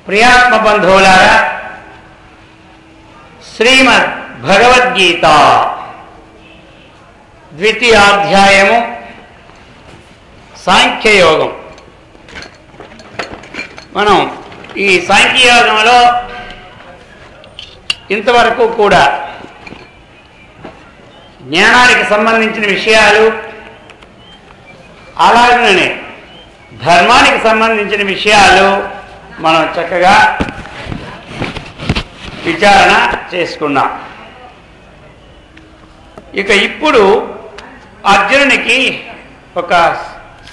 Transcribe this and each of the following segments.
ప్రియాత్మ బంధువులారా, శ్రీమద్ భగవద్గీత ద్వితీయాధ్యాయము సాంఖ్యయోగం. మనం ఈ సాంఖ్యయోగంలో ఇంతవరకు కూడా జ్ఞానానికి సంబంధించిన విషయాలు, అలాగనే ధర్మానికి సంబంధించిన విషయాలు మనం చక్కగా విచారణ చేసుకున్నాం. ఇక ఇప్పుడు అర్జునునికి ఒక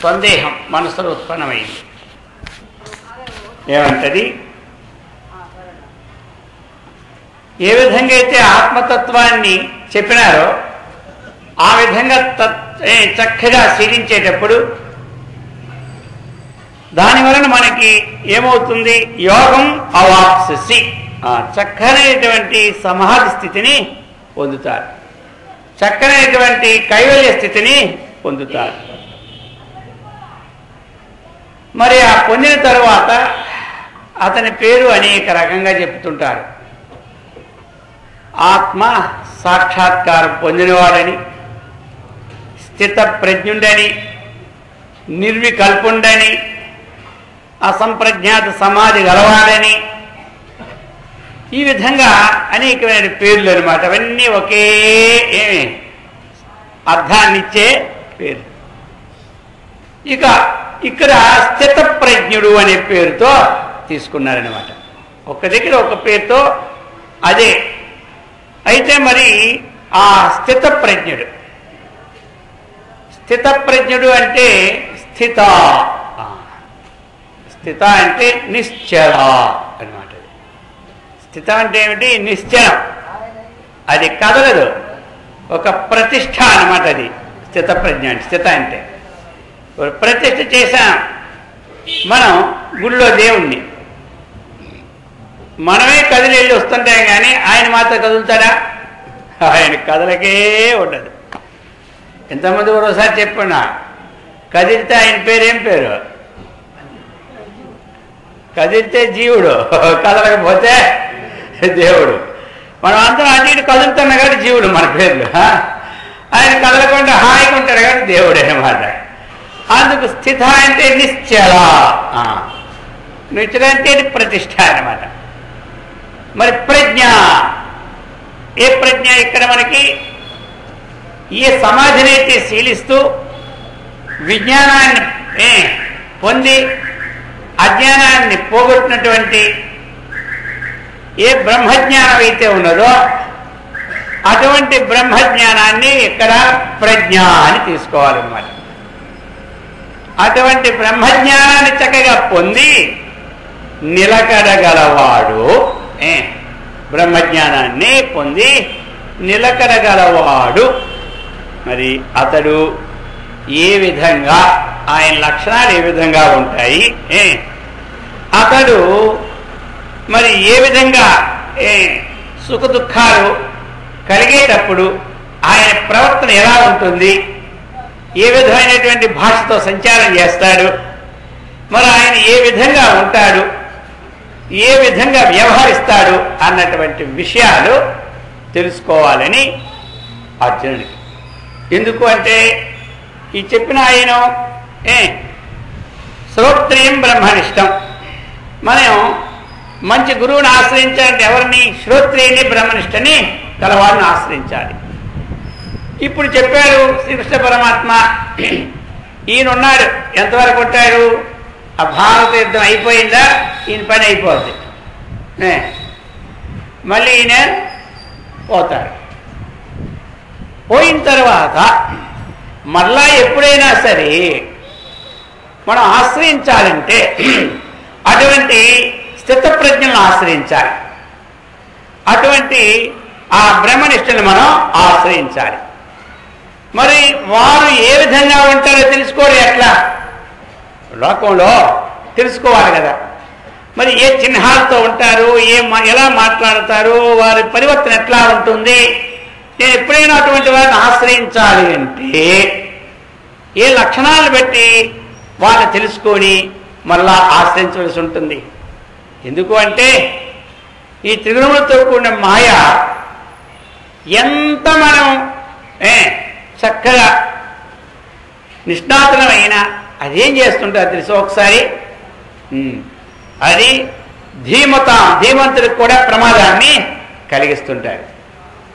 సందేహం మనసులో ఉత్పన్నమైంది. ఏమంటది? ఏ విధంగా అయితే ఆత్మతత్వాన్ని చెప్పినారో ఆ విధంగా చక్కగా శీలించేటప్పుడు దాని వలన మనకి ఏమవుతుంది? యోగం అవాప్స్యసి, చక్కనైనటువంటి సమాధి స్థితిని పొందుతారు, చక్కనైనటువంటి కైవల్య స్థితిని పొందుతారు. మరి ఆ పొందిన తరువాత అతని పేరు అనేక రకంగా చెప్తుంటారు. ఆత్మ సాక్షాత్కారం పొందినవాడని, స్థిత ప్రజ్ఞుడని, నిర్వికల్పుండని, అసంప్రజ్ఞాత సమాధి గలవాడని, ఈ విధంగా అనేకమైన పేర్లు అనమాట. అవన్నీ ఒకే అర్థాన్నిచ్చే పేరు. ఇక ఇక్కడ స్థిత ప్రజ్ఞుడు అనే పేరుతో తీసుకున్నారనమాట. ఒక దగ్గర ఒక పేరుతో అదే. అయితే మరి ఆ స్థిత ప్రజ్ఞుడు అంటే స్థిత అంటే నిశ్చల అనమాట. స్థిత అంటే ఏమిటి? నిశ్చలం, అది కదలదు, ఒక ప్రతిష్ట అనమాట. అది స్థిత ప్రజ్ఞ అంటే. స్థిత అంటే ప్రతిష్ఠ చేశాం మనం గుళ్ళో దేవుణ్ణి, మనమే కదిలి వెళ్ళి వస్తుంటాం, కానీ ఆయన మాత్రం కదులుతాడా? ఆయన కదలకే ఉండదు. ఎంతమంది ఒకసారి చెప్పినా కదిలితే ఆయన పేరేం పేరు? కదిలితే జీవుడు, కదలకపోతే దేవుడు. మనం అందరం అటు ఇటు కదులుతున్నా కానీ జీవుడు మన పేర్లు. ఆయన కదలకుండా హాయిగా ఉంటాడు కానీ దేవుడు అనమాట. అందుకు స్థిత అంటే నిశ్చల, నిశ్చల అంటే ప్రతిష్ట అనమాట. మరి ప్రజ్ఞ, ఏ ప్రజ్ఞ? ఇక్కడ మనకి ఏ సమాధినైతే శీలిస్తూ విజ్ఞానాన్ని పొంది అజ్ఞానాన్ని పోగొట్టినటువంటి ఏ బ్రహ్మజ్ఞానం అయితే ఉన్నదో అటువంటి బ్రహ్మజ్ఞానాన్ని ఇక్కడ ప్రజ్ఞ అని తీసుకోవాలన్నమాట. అటువంటి బ్రహ్మజ్ఞానాన్ని చక్కగా పొంది నిలకడగలవాడు, బ్రహ్మజ్ఞానాన్ని పొంది నిలకడగలవాడు. మరి అతడు ఏ విధంగా, ఆయన లక్షణాలు ఏ విధంగా ఉంటాయి, అతడు మరి ఏ విధంగా సుఖ దుఃఖాలు కలిగేటప్పుడు ఆయన ప్రవర్తన ఎలా ఉంటుంది, ఏ విధమైనటువంటి భాషతో సంచారం చేస్తాడు, మరి ఆయన ఏ విధంగా ఉంటాడు, ఏ విధంగా వ్యవహరిస్తాడు అన్నటువంటి విషయాలు తెలుసుకోవాలని అర్జునుడికి. ఎందుకు అంటే ఈ చెప్పిన ఆయన శ్రోత్రియం బ్రహ్మనిష్టం. మనం మంచి గురువుని ఆశ్రయించాలంటే ఎవరిని? శ్రోత్రియుని, బ్రహ్మనిష్టని గలవాడిని ఆశ్రయించాలి. ఇప్పుడు చెప్పారు శ్రీకృష్ణ పరమాత్మ, ఈయనున్నాడు, ఎంతవరకు ఉంటాడు? ఆ భారత యుద్ధం అయిపోయిందా, ఈయన పని అయిపోద్ది, మళ్ళీ ఈయన పోతాడు. పోయిన తర్వాత మళ్ళా ఎప్పుడైనా సరే మనం ఆశ్రయించాలంటే అటువంటి స్థితప్రజ్ఞలను ఆశ్రయించాలి, అటువంటి ఆ బ్రహ్మనిష్టను మనం ఆశ్రయించాలి. మరి వారు ఏ విధంగా ఉంటారో తెలుసుకోవాలి. ఎట్లా? లోకంలో తెలుసుకోవాలి కదా. మరి ఏ చిహ్నాలతో ఉంటారు, ఎలా మాట్లాడతారు, వారి పరివర్తన ఎట్లా ఉంటుంది, నేను ఎప్పుడైనా అటువంటి వారిని ఆశ్రయించాలి అంటే ఏ లక్షణాలను బట్టి వాళ్ళని తెలుసుకొని మళ్ళా ఆశ్రయించవలసి ఉంటుంది. ఎందుకు అంటే ఈ త్రిగుణములతో కూడిన మాయ ఎంత మనం చక్కగా నిష్ణాతులమైనా అదేం చేస్తుంటారు తెలుసు ఒకసారి, అది ధీమంతుడికి కూడా ప్రమాదాన్ని కలిగిస్తుంటారు.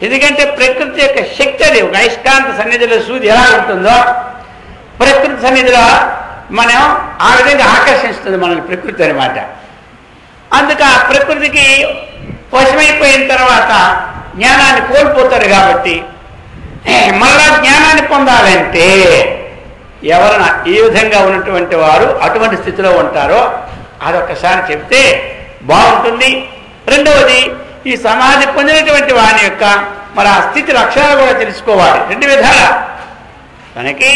ఎందుకంటే ప్రకృతి యొక్క శక్తి అది. ఒక అయస్కాంత సన్నిధిలో సూది ఎలా ఉంటుందో ప్రకృతి సన్నిధిలో మనం ఆ విధంగా ఆకర్షిస్తుంది మనల్ని ప్రకృతి అనమాట. అందుకు ఆ ప్రకృతికి వశమైపోయిన తర్వాత జ్ఞానాన్ని కోల్పోతారు. కాబట్టి మళ్ళా జ్ఞానాన్ని పొందాలంటే ఎవరైనా ఈ విధంగా ఉన్నటువంటి వారు అటువంటి స్థితిలో ఉంటారో అదొక్కసారి చెప్తే బాగుంటుంది. రెండవది, ఈ సమాధి పొందినటువంటి వాని యొక్క మరి ఆ స్థితి లక్షణాలు కూడా తెలుసుకోవాలి. రెండు విధాల తనకి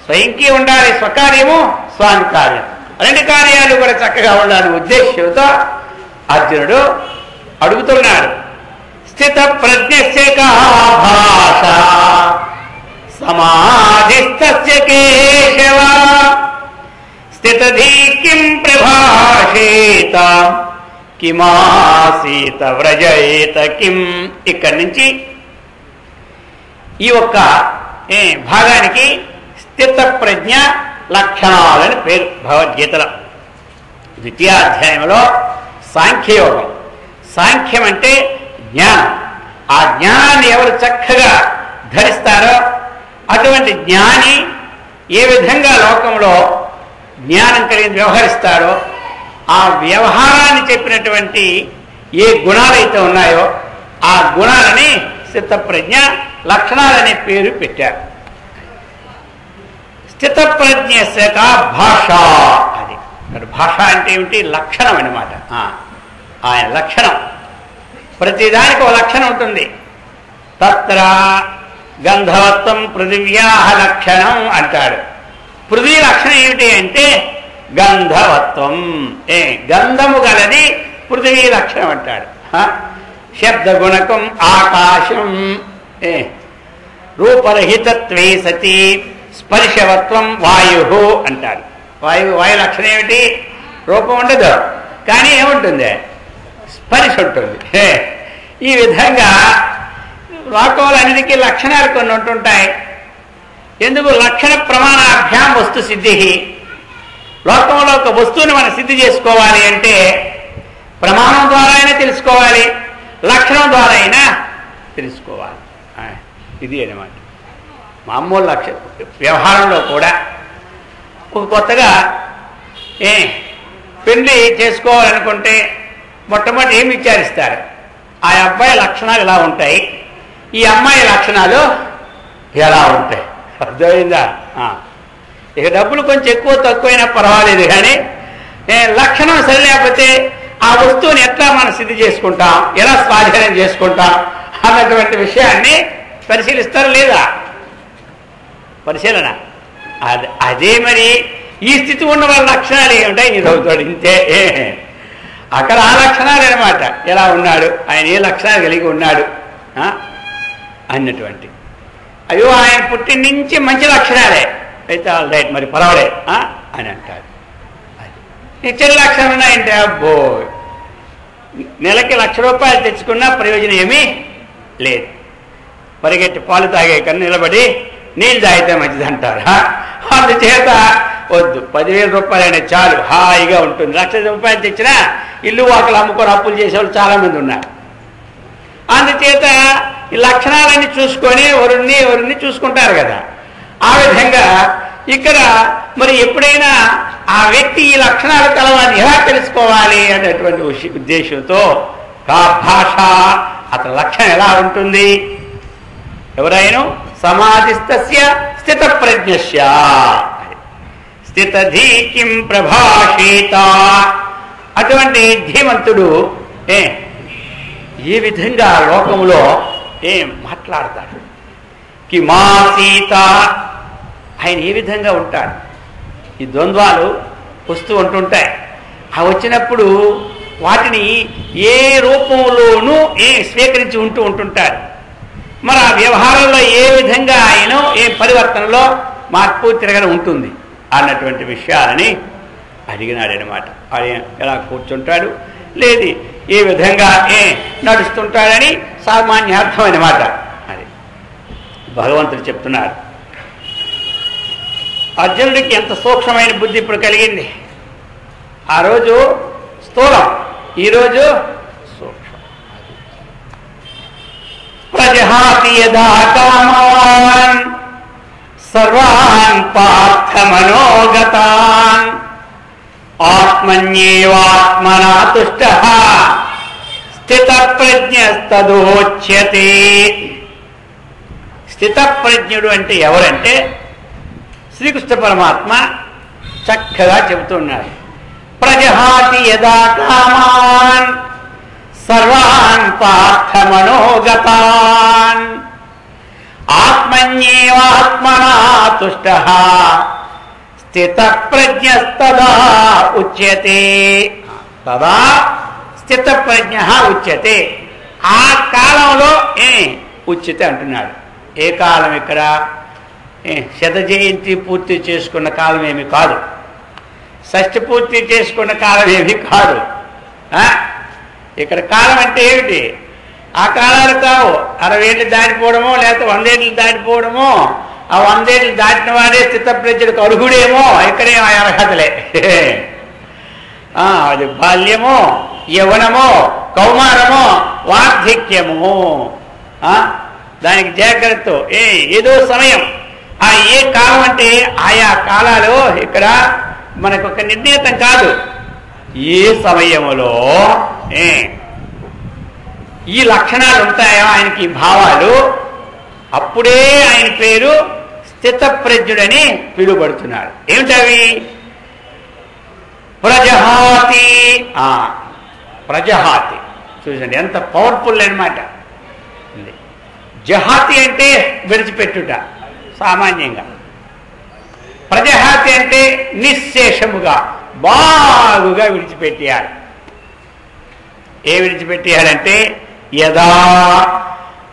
స్వయంకి ఉండాలి స్వకార్యము, స్వామి కార్యం. రెండు కార్యాలు కూడా చక్కగా ఉండాలని ఉద్దేశంతో అర్జునుడు అడుగుతున్నాడు. స్థిత ప్రజ్ఞస్య కా భాష సమాధిస్తస్య కేశవ స్థితధీ కిం ప్రభాషేత కిమాసీత వ్రజయేత కిం. ఇక్కడి నుంచి ఈ ఒక్క భాగానికి స్థిత ప్రజ్ఞ లక్షణాలని పేరు భగవద్గీతలో. ద్వితీయాధ్యాయంలో సాంఖ్యయోగం. సాంఖ్యం అంటే జ్ఞానం. ఆ జ్ఞానాన్ని ఎవరు చక్కగా ధరిస్తారో అటువంటి జ్ఞాని ఏ విధంగా లోకంలో జ్ఞానం కలిగి వ్యవహరిస్తారో ఆ వ్యవహారాన్ని చెప్పినటువంటి ఏ గుణాలైతే ఉన్నాయో ఆ గుణాలని స్థితప్రజ్ఞ లక్షణాలనే పేరు పెట్టారు. స్థితప్రజ్ఞస్య కా భాష. అది భాష అంటే ఏమిటి? లక్షణం అన్నమాట. ఆయన లక్షణం, ప్రతిదానికి ఒక లక్షణం ఉంటుంది. తత్ర గంధవత్వం పృథివ్యా లక్షణం అంటాడు. పృథివీ లక్షణం ఏమిటి అంటే గంధవత్వం. గంధము గలది పృథివీ లక్షణం అంటాడు. శబ్దగుణకం ఆకాశం. రూపరహితత్వే సతి స్పర్శవత్వం వాయు అంటారు. వాయు లక్షణం ఏమిటి? రూపం ఉండదు, కానీ ఏముంటుంది? స్పర్శ ఉంటుంది. ఈ విధంగా లోకాలన్నిటికీ లక్షణాలు కొన్ని ఉంటుంటాయి. ఎందుకు? లక్షణ ప్రమాణాభ్యాం వస్తు సిద్ధి. లోకంలో ఒక వస్తువుని మనం సిద్ధి చేసుకోవాలి అంటే ప్రమాణం ద్వారా అయినా తెలుసుకోవాలి, లక్షణం ద్వారా అయినా తెలుసుకోవాలి. ఇది అన్నమాట మామూలు లక్షణం. వ్యవహారంలో కూడా ఒక కొత్తగా పెళ్లి చేసుకోవాలనుకుంటే మొట్టమొదటి ఏం విచారిస్తారు? ఆ అబ్బాయి లక్షణాలు ఎలా ఉంటాయి, ఈ అమ్మాయి లక్షణాలు ఎలా ఉంటాయి. అర్థమైందా? ఇక డబ్బులు కొంచెం ఎక్కువ తక్కువైనా పర్వాలేదు, కానీ లక్షణం సరిలేకపోతే ఆ వస్తువుని ఎట్లా మనం సిద్ధి చేసుకుంటాం, ఎలా స్వాధీనం చేసుకుంటాం అన్నటువంటి విషయాన్ని పరిశీలిస్తారు లేదా? పరిశీలన అదే. మరి ఈ స్థితి ఉన్న వాళ్ళ లక్షణాలు ఏమిటాయి? ఇది అవుతాడు ఇంతే. అక్కడ ఆ లక్షణాలు అనమాట. ఎలా ఉన్నాడు ఆయన, ఏ లక్షణాలు కలిగి ఉన్నాడు అన్నటువంటి. అయ్యో ఆయన పుట్టిన నుంచి మంచి లక్షణాలే అయితే ఆల్ రైట్, మరి పర్వాలే అని అంటారు. చెడు లక్షణాలు ఉన్నాయంటే అబ్బో నెలకి ₹1,00,000 తెచ్చుకున్నా ప్రయోజనం ఏమీ లేదు. పరిగెట్టి పాలు తాగే కన్నా నిలబడి నీళ్ళు తాగితే మంచిదంటారు. అందుచేత వద్దు, ₹10,000 అయినా చాలు, హాయిగా ఉంటుంది. ₹1,00,000 తెచ్చినా ఇల్లు వాకలు అమ్ముకొని అప్పులు చేసేవాళ్ళు చాలామంది ఉన్నారు. అందుచేత ఈ లక్షణాలన్నీ చూసుకొని ఎవరిని చూసుకుంటారు కదా. ఆ విధంగా ఇక్కడ మరి ఎప్పుడైనా ఆ వ్యక్తి ఈ లక్షణాలు కలవాలని ఎలా తెలుసుకోవాలి అనేటువంటి ఉద్దేశంతో కా భాష, అతని లక్షణం ఎలా ఉంటుంది? ఎవరైనా సమాధిస్తస్య స్థిత ప్రజ్ఞస్య స్థితధీ కిం ప్రభాషేత. అటువంటి ధీమంతుడు ఏ విధంగా లోకములో మాట్లాడతాడు? కిమాసీత, ఆయన ఏ విధంగా ఉంటాడు? ఈ ద్వంద్వాలు వస్తూ ఉంటుంటాయి. ఆ వచ్చినప్పుడు వాటిని ఏ రూపంలోనూ స్వీకరించి ఉంటుంటారు. మరి ఆ వ్యవహారంలో ఏ విధంగా ఆయన ఏ పరివర్తనలో మార్పు తిరగని ఉంటుంది అన్నటువంటి విషయాలని అడిగినాడనమాట. ఆయన ఎలా కూర్చుంటాడు, లేదు ఏ విధంగా నడుస్తుంటాడని సామాన్యార్థం అన్నమాట. అది భగవంతుడు చెప్తున్నారు. అర్జునుడికి ఎంత సూక్ష్మమైన బుద్ధి ఇప్పుడు కలిగింది. ఆ రోజు స్థూలం, ఈరోజు సూక్ష్మం. ప్రజహాతి యదా కామాన్ సర్వాన్ పార్థ మనోగతాన్ ఆత్మన్యేవాత్మనా తుష్టః స్థితప్రజ్ఞస్తదోచ్యతే. స్థితప్రజ్ఞుడు అంటే ఎవరంటే శ్రీకృష్ణ పరమాత్మ చక్కగా చెబుతున్నాడు. ప్రజహాతి యదా కామాన్ సర్వాన్ పార్థ మనోగతాన్ ఆత్మన్యేవాత్మనా తుష్టః స్థితప్రజ్ఞస్తదా ఉచ్యతే. తదా స్థితప్రజ్ఞ ఉచ్యతే. ఆ కాలంలో ఉచ్యతే అంటున్నాడు. ఏ కాలం ఇక్కడ? శత జయంతి పూర్తి చేసుకున్న కాలం ఏమి కాదు, షష్ఠి పూర్తి చేసుకున్న కాలం ఏమి కాదు. ఇక్కడ కాలం అంటే ఏమిటి? ఆ కాలాలు కావు. 60 ఏళ్ళు దాటిపోవడమో లేకపోతే 100 ఏళ్ళు దాటిపోవడమో. ఆ 100 ఏళ్ళు దాటిన వాడే స్థితప్రజ్ఞుడికి అర్హుడేమో. ఇక్కడే ఆ అర్హతలే. అది బాల్యమో, యవ్వనమో, కౌమారమో, వార్ధక్యమో. దానికి జాగ్రత్త. ఏదో సమయం. ఆ ఏ కాలం అంటే ఆయా కాలాలు ఇక్కడ మనకు ఒక నిర్ణీతం కాదు. ఏ సమయములో ఈ లక్షణాలు ఉంటాయో ఆయనకి భావాలు, అప్పుడే ఆయన పేరు స్థితప్రజ్ఞుడని పిలువబడుతున్నాడు. ఏమిటవి? ప్రజహాతి. ప్రజహాతి చూసండి ఎంత పవర్ఫుల్ అనమాట. జహాతి అంటే విడిచిపెట్టుట సామాన్యంగా. ప్రజహాతి అంటే నిశ్శేషముగా బాగుగా విడిచిపెట్టేయాలి. ఏ విడిచిపెట్టేయాలంటే యదా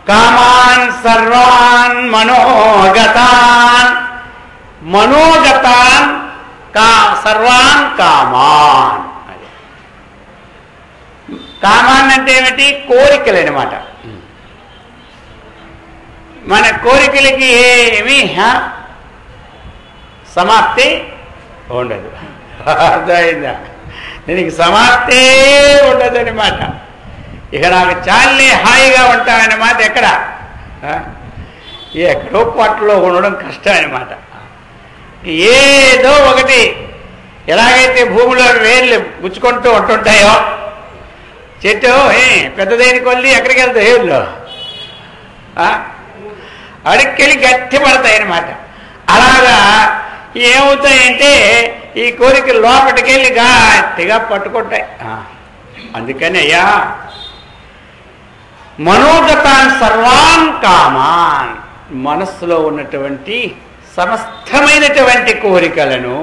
కామాన్ సర్వాన్ మనోగతాన్. మనోగతాన్ సర్వాన్ కామాన్. కామాన్ అంటే ఏమిటి? కోరికలు అన్నమాట. మన కోరికలకి ఏమి సమాప్తి ఉండదు. అర్థమైందా? దీనికి సమాప్తే ఉండదు అనమాట. ఇక నాకు చాలే హాయిగా ఉంటామన్నమాట. ఎక్కడో పట్టులో ఉండడం కష్టం అనమాట. ఏదో ఒకటి ఎలాగైతే భూమిలో వేర్లు గుచ్చుకుంటూ ఉంటుంటాయో, చెట్టు పెద్దదైన కొద్ది ఎక్కడికి వెళ్తాయి వేర్లు అడిక్కెళ్ళి గట్టి పడతాయి అన్నమాట. అలాగా ఏమవుతాయంటే ఈ కోరికలు లోపలికెళ్ళి గట్టిగా పట్టుకుంటాయి. అందుకని అయ్యా మనోగతాన్ సర్వాన్ కామాన్, మనస్సులో ఉన్నటువంటి సమస్తమైనటువంటి కోరికలను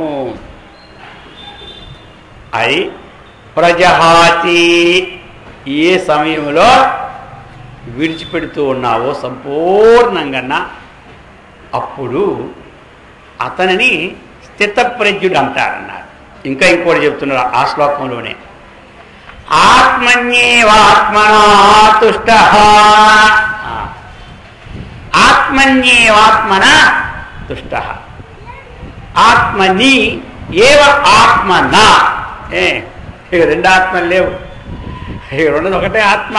అయి ప్రజహాతి, ఏ సమయంలో విడిచిపెడుతూ ఉన్నావో సంపూర్ణంగా అప్పుడు అతనిని స్థితప్రజ్ఞుడు అంటారన్నారు. ఇంకా ఇంకోటి చెప్తున్నారు ఆ శ్లోకంలోనే, ఆత్మన్యేవాత్మనా తుష్టః. ఆత్మన్యేవాత్మనా తుష్టః. ఆత్మని ఏవ ఆత్మనా. ఇక రెండు ఆత్మలు లేవు, ఇక రెండోది ఒకటే ఆత్మ.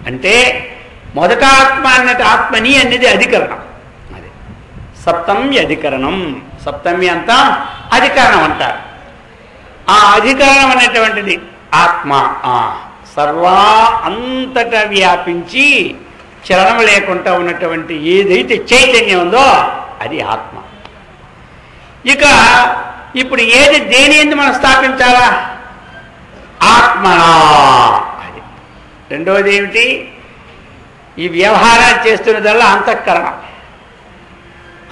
అంటే మొదట ఆత్మ అన్నట్టు ఆత్మని అనేది అధికరణం. అది సప్తమి అధికరణం. సప్తమి అంతా అధికరణం అంటారు. ఆ అధికరణం అనేటువంటిది ఆత్మ. సర్వా అంతటా వ్యాపించి చలనం లేకుండా ఉన్నటువంటి ఏదైతే చైతన్యం ఉందో అది ఆత్మ. ఇక ఇప్పుడు ఏది దేని ఎందుకు మనం స్థాపించాలా? ఆత్మనా. అది రెండవది ఏమిటి? ఈ వ్యవహారాలు చేస్తున్నదల్లా అంతఃకరణ.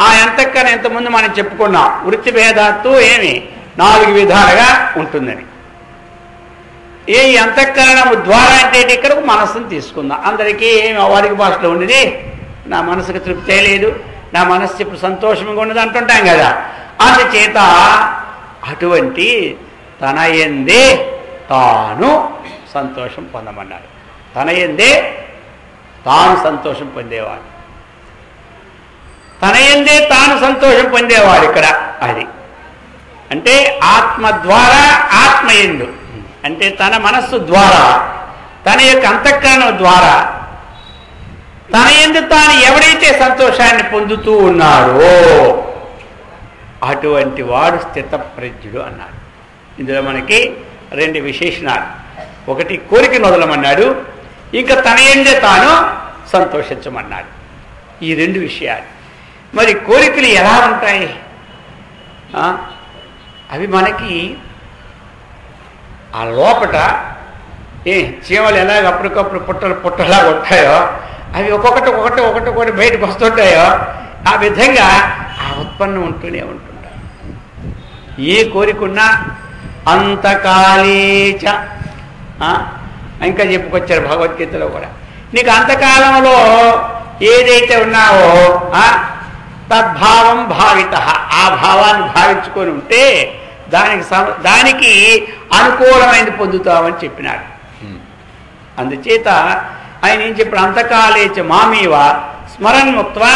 ఆ అంతఃకరణ ఇంతకుముందు మనం చెప్పుకున్నాం, వృత్తి భేదాత్తు 4 విధాలుగా ఉంటుందని. ఈ అంతఃకరణము ద్వారా అంటే ఇక్కడ మనస్సును తీసుకుందాం. అందరికీ వారికి భాషలో ఉండేది, నా మనసుకు తృప్తే లేదు, నా మనస్సు ఇప్పుడు సంతోషంగా ఉన్నది అంటుంటాం కదా. అందుచేత అటువంటి తన యందే తాను సంతోషం పొందమన్నారు. తన యందే తాను సంతోషం పొందేవాడు, తన యందే తాను సంతోషం పొందేవాడు. ఇక్కడ అది అంటే ఆత్మ ద్వారా ఆత్మయందు, అంటే తన మనస్సు ద్వారా, తన యొక్క అంతఃకరణం ద్వారా తన యందు తాను ఎవడైతే సంతోషాన్ని పొందుతూ ఉన్నాడో అటువంటి వాడు స్థితప్రజ్ఞుడు అన్నాడు. ఇందులో మనకి రెండు విశేషణాలు, ఒకటి కోరికను వదలమన్నాడు, ఇంకా తన యందే తాను సంతోషించమన్నాడు. ఈ రెండు విషయాలు. మరి కోరికలు ఎలా ఉంటాయి? అవి మనకి ఆ లోపట చీమలు ఎలాగ అప్పటికప్పుడు పుట్టలాగా ఉంటాయో అవి ఒక్కొక్కటి బయటకు వస్తుంటాయో ఆ విధంగా ఆ ఉత్పన్నం ఉంటూనే ఉంటుంటాయి. ఏ కోరికన్నా అంతకాలేచ, ఇంకా చెప్పుకొచ్చారు భగవద్గీతలో కూడా, నీకు అంతకాలంలో ఏదైతే ఉన్నావో తద్భావం భావిత, ఆ భావాన్ని భావించుకొని ఉంటే దానికి అనుకూలమైనది పొందుతామని చెప్పినాడు. అందుచేత ఆయన ఏం చెప్పాడు, అంతకాలేచ మామీవ స్మరన్ముక్త్వా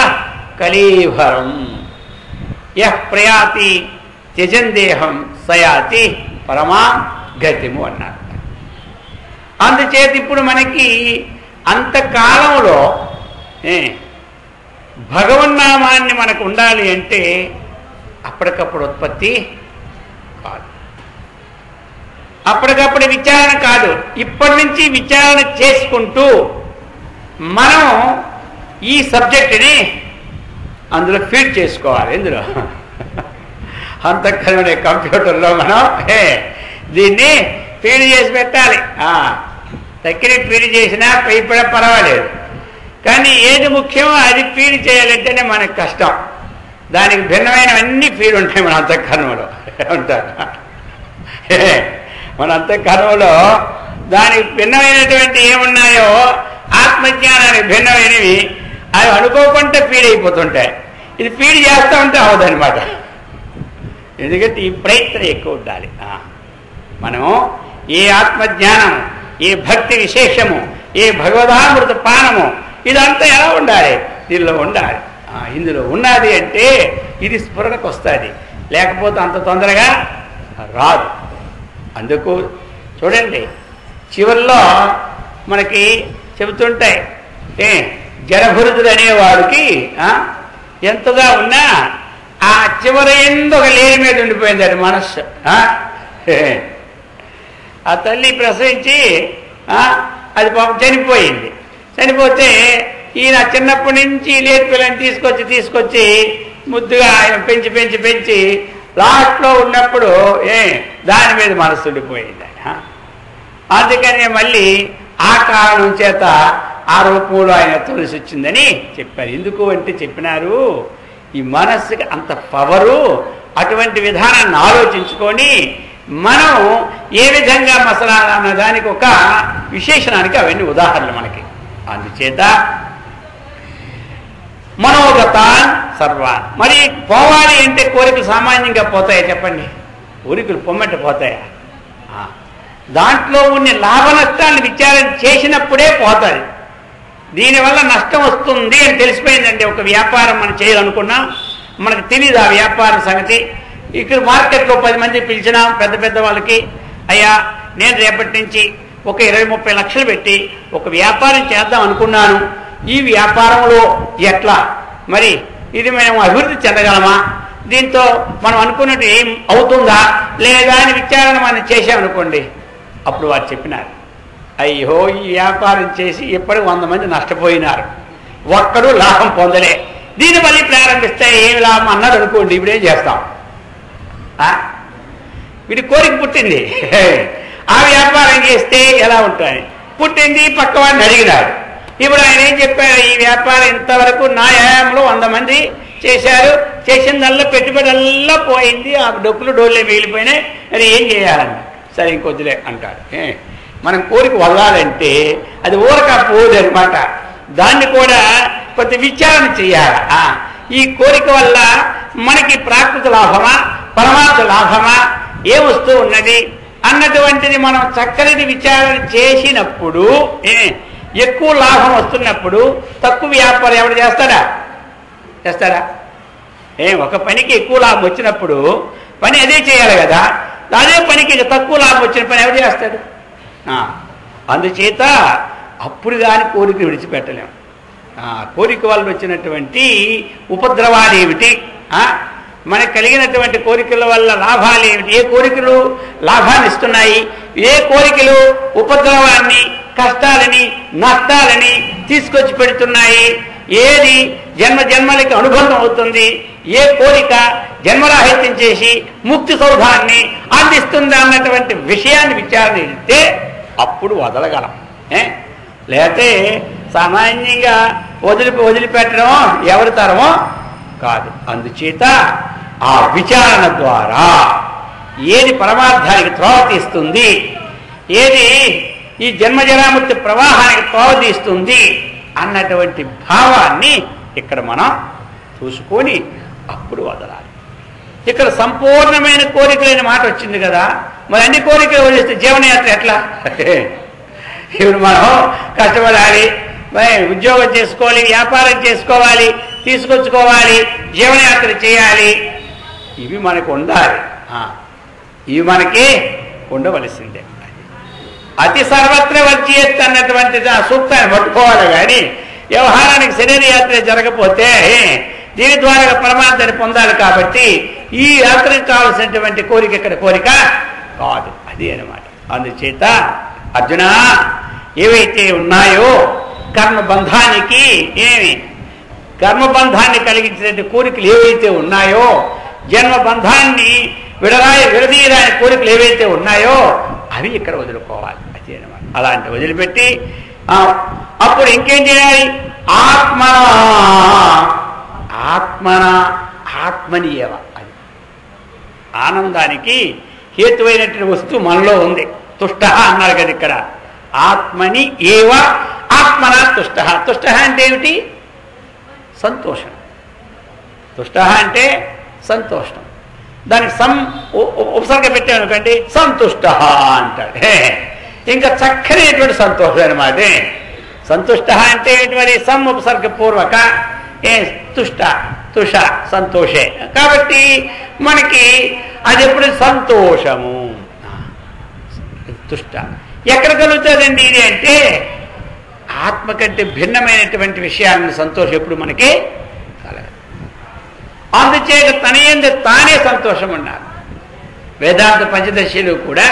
కలీభరం యః ప్రయాతి త్యజందేహం సయాతి పరమా గతిము అన్నారు. అందుచేత ఇప్పుడు మనకి అంతకాలంలో భగవన్నామాన్ని మనకు ఉండాలి అంటే అప్పటికప్పుడు ఉత్పత్తి కాదు, అప్పటికప్పుడు విచారణ కాదు. ఇప్పటి నుంచి విచారణ చేసుకుంటూ మనం ఈ సబ్జెక్టుని అందులో ఫీడ్ చేసుకోవాలి. ఇందులో అంతఃకరణ కంప్యూటర్లో మనం దీన్ని ఫీడ్ చేసి పెట్టాలి. తక్కిన ఫీడ్ చేసినా పైపడ పర్వాలేదు, కానీ ఏది ముఖ్యమో అది ఫీడ్ చేయాలంటేనే మనకు కష్టం. దానికి భిన్నమైనవన్నీ ఫీడ్ ఉంటాయి మన అంతఃకరణలో ఉంటారు. మన అంతఃకరణలో దానికి భిన్నమైనటువంటి ఏమున్నాయో ఆత్మజ్ఞానానికి భిన్నమైనవి అవి అనుకోకుండా ఫీడ్ అయిపోతుంటాయి. ఇది ఫీడ్ చేస్తూ ఉంటే అవదనమాట. ఎందుకంటే ఈ ప్రయత్నం ఎక్కువ ఉండాలి. మనం ఏ ఆత్మజ్ఞానం, ఏ భక్తి విశేషము, ఏ భగవదామృత పానము, ఇదంతా ఎలా ఉండాలి? దీనిలో ఉండాలి. ఇందులో ఉన్నది అంటే ఇది స్ఫురణకు వస్తుంది, లేకపోతే అంత తొందరగా రాదు. అందుకు చూడండి, చివరిలో మనకి చెబుతుంటాయి, జడభురుదుడు అనేవాడికి ఎంతగా ఉన్నా ఆ చివరి ఎందుకు లేని మీద ఉండిపోయింది అది మనస్సు. ఆ తల్లి ప్రసవించి అది పాపం చనిపోయింది. చనిపోతే ఈయన చిన్నప్పటి నుంచి లేని పిల్లని తీసుకొచ్చి ముద్దుగా ఆయన పెంచి లాస్ట్లో ఉన్నప్పుడు దాని మీద మనస్సు ఉండిపోయింది. అందుకనే మళ్ళీ ఆ కారణం చేత ఆ రూపంలో ఆయన తులసి వచ్చిందని చెప్పారు. ఎందుకు అంటే చెప్పినారు, ఈ మనస్సుకి అంత పవరు, అటువంటి విధానాన్ని ఆలోచించుకొని మనం ఏ విధంగా మసలాలి అన్న దానికి ఒక విశేషణానికి అవన్నీ ఉదాహరణలు మనకి. అందుచేత మనోగతాన్ సర్వాన్. మరి పోవాలి అంటే కోరికలు సామాన్యంగా పోతాయా చెప్పండి? కోరికలు పొమ్మంటే పోతాయా? దాంట్లో ఉన్న లాభ నష్టాలను విచారణ చేసినప్పుడే పోతుంది. దీనివల్ల నష్టం వస్తుంది అని తెలిసిపోయిందండి. ఒక వ్యాపారం మనం చేయాలనుకున్నాం, మనకు తెలియదు ఆ వ్యాపారం సంగతి. ఇక్కడ మార్కెట్లో 10 మంది పిలిచినాం పెద్ద వాళ్ళకి, అయ్యా నేను రేపటి నుంచి ఒక 20-30 లక్షలు పెట్టి ఒక వ్యాపారం చేద్దాం అనుకున్నాను, ఈ వ్యాపారంలో ఎట్లా మరి ఇది మేము అభివృద్ధి చెందగలమా, దీంతో మనం అనుకున్నట్టు ఏం అవుతుందా లేదా అని విచారణ మనం చేసామనుకోండి. అప్పుడు వారు చెప్పినారు, అయ్యో ఈ వ్యాపారం చేసి ఇప్పటికి 100 మంది నష్టపోయినారు, ఒక్కడు లాభం పొందలే, దీన్ని మళ్ళీ ప్రారంభిస్తే ఏమి లాభం అన్నాడు అనుకోండి. ఇప్పుడేం చేస్తాం? వీడి కోరిక పుట్టింది, ఆ వ్యాపారం చేస్తే ఎలా ఉంటుంది? పుట్టింది, పక్కవాడిని అడిగినాడు. ఇప్పుడు ఆయన ఏం చెప్పారు, ఈ వ్యాపారం ఇంతవరకు నా హయాంలో 100 మంది చేశారు, చేసిందల్లా పెట్టుబడల్లా పోయింది, ఆ డోళ్ళే మిగిలిపోయినాయి, అది ఏం చేయాలన్న. సరే ఇంకొద్దులే అంటాడు. మనం కోరిక వదలాలంటే అది ఊరక పోదు అనమాట. దాన్ని కూడా కొంత విచారణ చేయాలి. ఈ కోరిక వల్ల మనకి ప్రాకృత లాభమా, పరమార్థ లాభమా, ఏ వస్తువు ఉన్నది అన్నటువంటిది మనం చక్కని విచారణ చేసినప్పుడు ఎక్కువ లాభం వస్తున్నప్పుడు తక్కువ వ్యాపారం ఎవరు చేస్తారా ఒక పనికి ఎక్కువ లాభం వచ్చినప్పుడు పని అదే చేయాలి కదా. అదే పనికి తక్కువ లాభం వచ్చిన పని ఎవరు చేస్తాడు? అందుచేత అప్పుడు కానీ కోరిక విడిచిపెట్టలేము. కోరిక వల్ల వచ్చినటువంటి ఉపద్రవాలు ఏమిటి, మనకు కలిగినటువంటి కోరికల వల్ల లాభాలు ఏమిటి, ఏ కోరికలు లాభాన్ని ఇస్తున్నాయి, ఏ కోరికలు ఉపద్రవాన్ని కష్టాలని నష్టాలని తీసుకొచ్చి పెడుతున్నాయి, ఏది జన్మలకి అనుబంధం అవుతుంది, ఏ కోరిక జన్మరాహిత్యం చేసి ముక్తి సౌధాన్ని అందిస్తుంది అన్నటువంటి విషయాన్ని విచారణ చేస్తే అప్పుడు వదలగలం. లేకపోతే సామాన్యంగా వదిలిపెట్టడం ఎవరి తరమో కాదు. అందుచేత ఆ విచారణ ద్వారా ఏది పరమార్థానికి త్రోవ తీస్తుంది, ఏది ఈ జన్మజరాముక్తి ప్రవాహానికి త్రోవ తీస్తుంది అన్నటువంటి భావాన్ని ఇక్కడ మనం చూసుకొని అప్పుడు వదలాలి. ఇక్కడ సంపూర్ణమైన కోరికలైన మాట వచ్చింది కదా, మరి అన్ని కోరికలు వదిలేస్తే జీవనయాత్ర ఎట్లా? ఇప్పుడు మనం కష్టపడాలి, ఉద్యోగం చేసుకోవాలి, వ్యాపారం చేసుకోవాలి, తీసుకొచ్చుకోవాలి, జీవనయాత్ర చేయాలి, ఇవి మనకు ఉండాలి. ఇవి మనకి ఉండవలసిందే. అతి సర్వత్ర వర్జియత్ అన్నటువంటి సూక్తాన్ని పట్టుకోవాలి. కానీ వ్యవహారానికి శరీర యాత్ర జరగకపోతే దీని ద్వారా పరమార్థాన్ని పొందాలి. కాబట్టి ఈ యాత్రకు కావలసినటువంటి కోరిక ఇక్కడ కోరిక కాదు, అది అన్నమాట. అందుచేత అర్జున, ఏవైతే ఉన్నాయో కర్మబంధానికి కర్మబంధాన్ని కలిగించినటువంటి కోరికలు ఏవైతే ఉన్నాయో, జన్మబంధాన్ని విడదీయరాని కోరికలు ఏవైతే ఉన్నాయో అవి ఇక్కడ వదులుకోవాలి, అది అన్నమాట. అలాంటి వదిలిపెట్టి అప్పుడు ఇంకేం చేయాలి? ఆత్మని ఏవ, అది ఆనందానికి హేతువైనటువంటి వస్తువు మనలో ఉంది. తుష్ట అన్నారు కదా ఇక్కడ. ఆత్మని ఏవ ఆత్మన తుష్ట. తుష్ట అంటే ఏమిటి? సంతోషం. తుష్ట అంటే సంతోషం. దానికి ఉపసర్గ పెట్టానుకండి, సంతుష్ట అంటాడు. ఇంకా చక్కనేటువంటి సంతోషం అనమాట. సంతుష్ట అంటే మరి ఉపసర్గ పూర్వక తుష సంతోషే. కాబట్టి మనకి అది ఎప్పుడు సంతోషము. తుష్ట ఎక్కడ కలుగుతుందండి ఇది అంటే, ఆత్మ కంటే భిన్నమైనటువంటి విషయాలను సంతోషం ఎప్పుడు మనకి కలగదు. అందుచేత తన యందు తానే సంతోషం ఉన్నారు. వేదాంత పంచదశిలో కూడా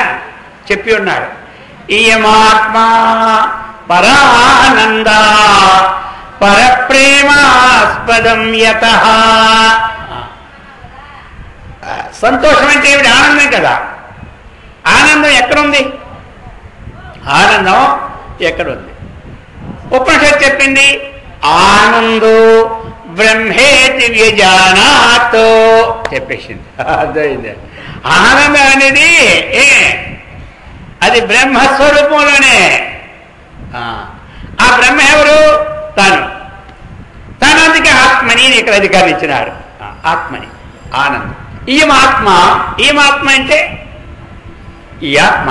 చెప్పి ఉన్నాడు, ఇయమాత్మా పరానంద పరప్రేమాస్పదం యతః. సంతోషం అంటే ఏమిటి? ఆనందం కదా. ఆనందం ఎక్కడుంది? ఆనందం ఎక్కడుంది? ఉపనిషత్తు చెప్పింది, ఆనందో బ్రహ్మేతి వ్యజానాత్ చెప్పేసింది. అర్థమైంది. ఆనందం అనేది అది బ్రహ్మస్వరూపంలోనే. ఆ బ్రహ్మ ఎవరు? తను అందుకే ఆత్మని ఇక్కడ అధికారం ఇచ్చినాడు. ఆత్మని ఆనందం. ఈమాత్మ అంటే ఈ ఆత్మ,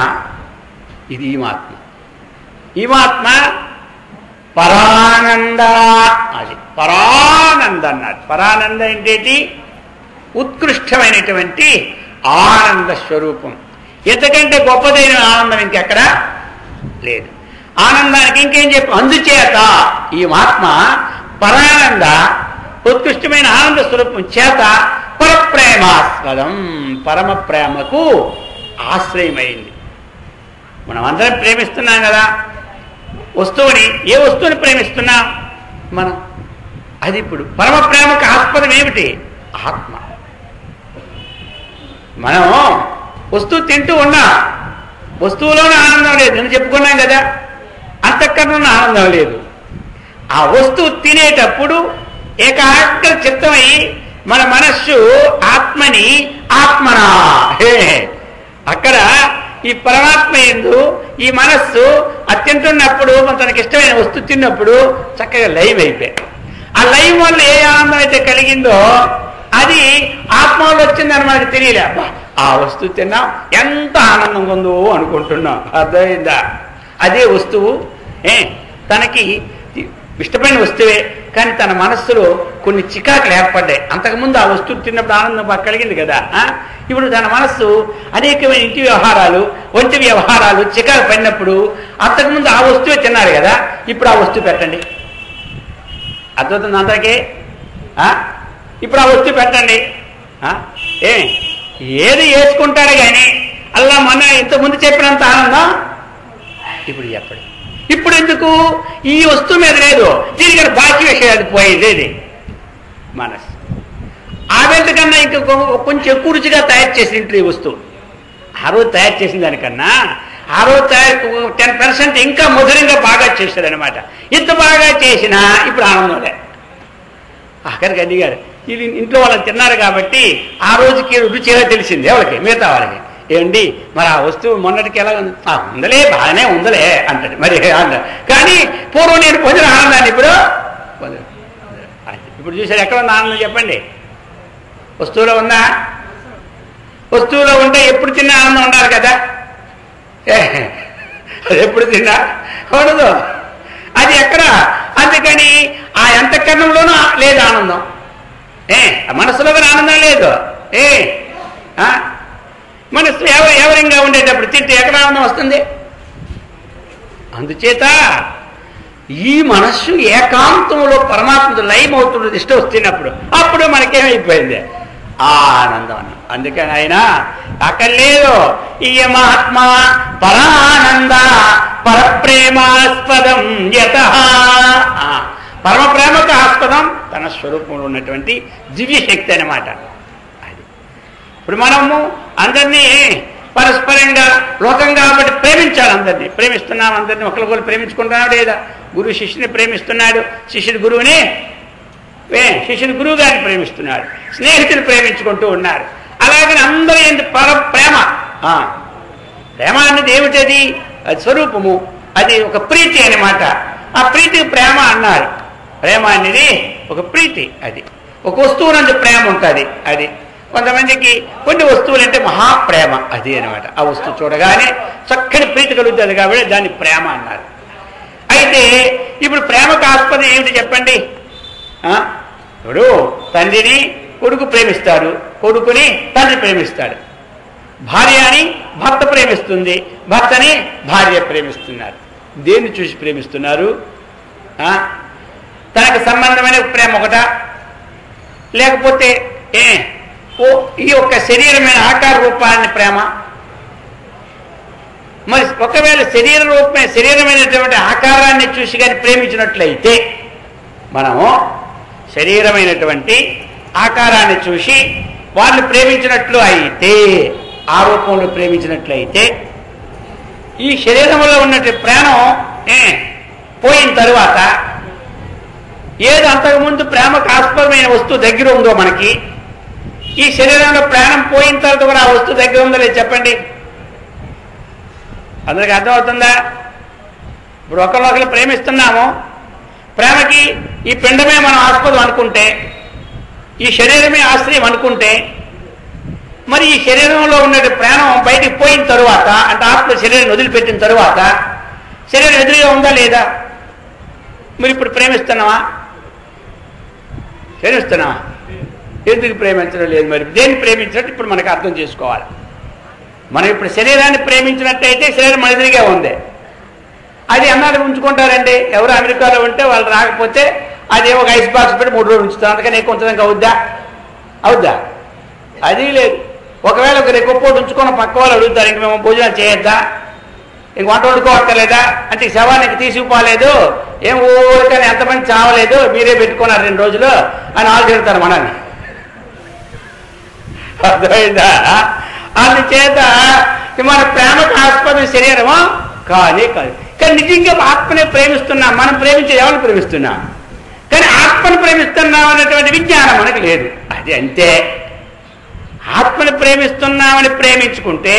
ఇది ఈమాత్మ పరానంద. అది పరానంద అన్నాడు. పరానంద ఏంటి? ఉత్కృష్టమైనటువంటి ఆనంద స్వరూపం. ఎంతకంటే గొప్పదైన ఆనందం ఇంకెక్కడ లేదు. ఆనందానికి ఇంకేం చెప్పు? అందుచేత ఈ ఆత్మ పరానంద ఉత్కృష్టమైన ఆనంద స్వరూపం చేత పరప్రేమాస్పదం, పరమ ప్రేమకు ఆశ్రయమైంది. మనం అందరం ప్రేమిస్తున్నాం కదా వస్తువుని. ఏ వస్తువుని ప్రేమిస్తున్నాం మనం? అది ఇప్పుడు పరమ ప్రేమకు ఆస్పదం ఏమిటి? ఆత్మ. మనం వస్తువు తింటూ ఉన్నా వస్తువులోనే ఆనందం లేదు, నేను చెప్పుకున్నాం కదా. అంతఃకరణలో ఆనందం లేదు. ఆ వస్తువు తినేటప్పుడు ఏకాగ్ర చిత్తమై మన మనస్సు ఆత్మని ఆత్మనా, అక్కడ ఈ పరమాత్మ యందు ఈ మనస్సు అత్యంటున్నప్పుడు తనకి ఇష్టమైన వస్తువు తిన్నప్పుడు చక్కగా లైవ్ అయిపోయాయి. ఆ లైవ్ వల్ల ఏ ఆనందం అయితే కలిగిందో అది ఆత్మలో వచ్చిందని మనకు తెలియలే. ఆ వస్తువు తిన్నాం, ఎంత ఆనందంగా ఉందో అనుకుంటున్నాం. అర్థమైందా? అదే వస్తువు తనకి ఇష్టమైన వస్తువే, కానీ తన మనస్సులో కొన్ని చికాకులు ఏర్పడ్డాయి. అంతకుముందు ఆ వస్తువు తిన్నప్పుడు ఆనందం బాగా కలిగింది కదా. ఇప్పుడు తన మనస్సు అనేకమైన ఇంటి వ్యవహారాలు, ఒంటి వ్యవహారాలు చికాకు పడినప్పుడు అంతకుముందు ఆ వస్తువే తిన్నారు కదా, ఇప్పుడు ఆ వస్తువు పెట్టండి. అర్థమవుతుంది అందరికీ? ఇప్పుడు ఆ వస్తువు పెట్టండి. ఏది వేసుకుంటాడు కానీ అలా మొన్న ఇంతకుముందు చెప్పినంత ఆనందం ఇప్పుడు చెప్పండి. ఇప్పుడు ఎందుకు? ఈ వస్తువు మీద లేదు, దీనికన్నా బాకీ విషయాలు పోయేది ఇది మనసు. ఆ వెంట కన్నా ఇంకా కొంచెం ఎక్కువ రుచిగా తయారు చేసిన ఈ వస్తువు ఆ రోజు తయారు చేసిన దానికన్నా ఆ రోజు 10% ఇంకా మధురంగా బాగా చేశాడు అనమాట. ఇంత బాగా చేసినా ఇప్పుడు ఆనందంలే. ఆఖరికి అడిగారు, వీళ్ళు ఇంట్లో వాళ్ళని తిన్నారు కాబట్టి ఆ రోజుకి రుచి ఎలా తెలిసింది ఎవరికి? మిగతా వాళ్ళకి. ఏమండి మరి ఆ వస్తువు మొన్నటికి ఎలా ఉంది? ఉందలే, బాగానే ఉందలే అంటాడు. మరి అంటాడు. కానీ పూర్వం నేను పొందిన ఆనందాన్ని ఇప్పుడు చూసారు. ఎక్కడ ఉంది ఆనందం చెప్పండి? వస్తువులో ఉందా? వస్తువులో ఉంటే ఎప్పుడు తిన్నా ఆనందం ఉండాలి కదా. అది ఎప్పుడు తిన్నా ఉండదు. అది ఎక్కడ? అందుకని ఆ అంతఃకరణంలోనూ లేదు ఆనందం. మనసులో కూడా ఆనందం లేదు. మనసు ఎవరంగా ఉండేటప్పుడు తింటే ఎక్కడ ఆనందం వస్తుంది? అందుచేత ఈ మనస్సు ఏకాంతంలో పరమాత్మతో లయమవుతున్నది ఇష్టం వస్తున్నప్పుడు అప్పుడు మనకేమైపోయింది? ఆనందం అన్న. అందుకని ఆయన అక్కడ లేదు ఈ మహాత్మ పరానంద పరప్రేమాస్పదం యత. పరమ ప్రేమకు ఆస్పదం తన స్వరూపంలో ఉన్నటువంటి దివ్యశక్తి అన్నమాట. అది ఇప్పుడు మనము అందరినీ పరస్పరంగా లోకం కాబట్టి ప్రేమించాలి. అందరినీ ప్రేమిస్తున్నాం, అందరినీ ఒకరికొకరు ప్రేమించుకుంటున్నాడు లేదా? గురువు శిష్యుని ప్రేమిస్తున్నాడు, శిష్యుడు గురువుని, శిష్యుడు గురువు గారిని ప్రేమిస్తున్నాడు, స్నేహితులు ప్రేమించుకుంటూ ఉన్నారు. అలాగని అందరూ ఏంటి? ప్రేమ. ప్రేమ అన్నది ఏమిటది? అది స్వరూపము, అది ఒక ప్రీతి అన్నమాట. ఆ ప్రీతికి ప్రేమ అన్నారు. ప్రేమ అనేది ఒక ప్రీతి, అది ఒక వస్తువు నందు ప్రేమ ఉంటుంది. అది కొంతమందికి కొన్ని వస్తువులు అంటే మహాప్రేమ, అది అనమాట. ఆ వస్తువు చూడగానే చక్కని ప్రీతి కలుగుతుంది కాబట్టి దాన్ని ప్రేమ అన్నారు. అయితే ఇప్పుడు ప్రేమకు ఆస్పదం ఏమిటి చెప్పండి? ఇప్పుడు తండ్రిని కొడుకు ప్రేమిస్తాడు, కొడుకుని తండ్రి ప్రేమిస్తాడు, భార్యని భర్త ప్రేమిస్తుంది, భర్తని భార్య ప్రేమిస్తున్నారు. దేన్ని చూసి ప్రేమిస్తున్నారు? తనకు సంబంధమైన ప్రేమ ఒకట, లేకపోతే ఈ యొక్క శరీరమైన ఆకార రూపాన్ని ప్రేమ? మరి ఒకవేళ శరీరమైనటువంటి ఆకారాన్ని చూసి కానీ ప్రేమించినట్లయితే, మనము శరీరమైనటువంటి ఆకారాన్ని చూసి వాళ్ళు ప్రేమించినట్లు అయితే, ఆ రూపంలో ప్రేమించినట్లయితే, ఈ శరీరంలో ఉన్నటువంటి ప్రాణం పోయిన తరువాత ఏది అంతకుముందు ప్రేమకు ఆస్పదమైన వస్తువు దగ్గర ఉందో మనకి, ఈ శరీరంలో ప్రాణం పోయిన తర్వాత కూడా ఆ వస్తువు దగ్గర ఉందో లేదు చెప్పండి? అందరికి అర్థమవుతుందా? ఇప్పుడు ఒకరినొకరు ప్రేమిస్తున్నాము, ప్రేమకి ఈ పిండమే మనం ఆస్పదం అనుకుంటే, ఈ శరీరమే ఆశ్రయం అనుకుంటే, మరి ఈ శరీరంలో ఉన్న ప్రాణం బయటికి పోయిన తరువాత, అంటే ఆత్మ శరీరం వదిలిపెట్టిన తరువాత శరీరం ఎదురుగా ఉందా లేదా? మరి ఇప్పుడు ప్రేమిస్తున్నావా? ప్రేమిస్తున్నావా? ఎందుకు ప్రేమించడం లేదు? మరి దేన్ని ప్రేమించినట్టు ఇప్పుడు మనకు అర్థం చేసుకోవాలి. మనం ఇప్పుడు శరీరాన్ని ప్రేమించినట్టయితే శరీరం మన ఎదురుగా ఉంది. అది అన్నాడు ఉంచుకుంటారండి. ఎవరు అమెరికాలో ఉంటే వాళ్ళు రాకపోతే అది ఒక ఐస్ బాక్స్ పెట్టి 3 రోజులు ఉంచుతారు. అందుకని ఎక్కువ ఉంచడానికి అవుద్దా? అది లేదు. ఒకవేళ ఒకరు ఎక్కువ పూట ఉంచుకొని పక్క వాళ్ళు అడుగుతారు, ఇంక మేము భోజనాలు చేయొద్దా, ఇంక వంట వండుకోవక్కర్లేదా అంటే, శవానికి తీసుకుపోలేదు, ఏం ఊరికని ఎంతమంది చావలేదు, మీరే పెట్టుకున్నారు 2 రోజులు అని వాళ్ళు తిడతారు మనల్ని. అర్థమైందా? అందుచేత మన ప్రేమకు ఆస్పదం శరీరమా? కాదు. కానీ నిజంగా ఆత్మనే ప్రేమిస్తున్నాం. మనం ప్రేమించే ఎవరిని ప్రేమిస్తున్నాం? కానీ ఆత్మను ప్రేమిస్తున్నాం అనేటువంటి విజ్ఞానం మనకు లేదు. అది అంతే. ఆత్మను ప్రేమిస్తున్నామని ప్రేమించుకుంటే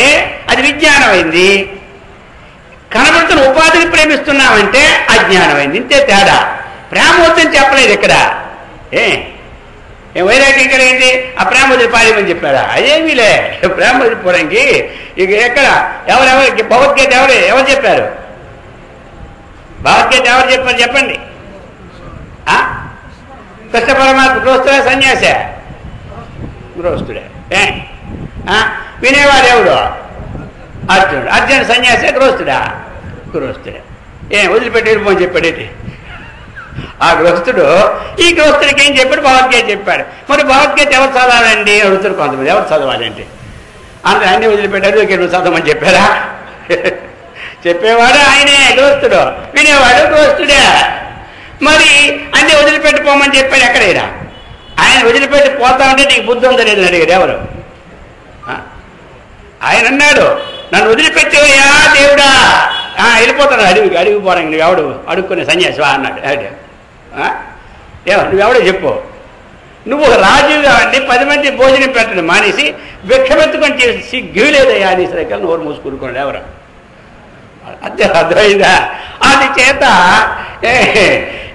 అది విజ్ఞానమైంది. కనబడుతున్న ఉపాధిని ప్రేమిస్తున్నామంటే అజ్ఞానమైంది. ఇంతే తేడా. ప్రేమ వద్దని చెప్పలేదు ఇక్కడ. వైరాగ్యం ఇక్కడ ఏంటి? ఆ ప్రేమ వదిలి పారేమని చెప్పారా? అదేమీలే, ప్రేమ వదిలిపోవడానికి ఇక ఎక్కడ ఎవరెవరికి భగవద్గీత ఎవరు చెప్పారు? భగవద్గీత ఎవరు చెప్పారు చెప్పండి? కృష్ణ పరమాత్మ గృహస్థుడా సన్యాసే? గృహస్థుడే. వినేవాడు ఎవడు? అర్జునుడు. అర్జునుడు సన్యాసే గృహస్థుడా? గృహస్థుడే. వదిలిపెట్టి వెళ్ళిపోని చెప్పాడేంటి ఆ గృహస్థుడు? ఈ గృహస్థుడికి ఏం చెప్పాడు? భగవద్గీత చెప్పాడు. మరి భగవద్గీత ఎవరు చదవాలండి అడుగుతారు కొంతమంది. ఎవరు చదవాలంటే అందరూ అన్నీ వదిలిపెట్టారు, నువ్వు చదవమని చెప్పారా? చెప్పేవాడు ఆయనే గృహస్థుడు, వినేవాడు గృహస్థుడే. మరి అన్నీ వదిలిపెట్టిపోమని చెప్పాడు ఎక్కడైనా? ఆయన వదిలిపెట్టి పోతా ఉంటే నీకు బుద్ధి ఉందా లేదని అడిగాడు ఎవరు? ఆయన అన్నాడు, నన్ను వదిలిపెట్టేవయ్యా దేవుడా, వెళ్ళిపోతాను అడిగిపోవడానికి. నువ్వు ఎవడు అడుక్కునే సన్యాసివా అన్నాడు. నువ్వెవడో చెప్పు. నువ్వు ఒక రాజుగా అండి 10 మంది భోజనం పెట్టడం మానేసి భిక్షమెత్తుకొని చేసి సిగ్గులేదయ్యా అని సరిగ్గా నోరు మూసుకున్నాడు ఎవరు? అర్థమైందా? అది చేత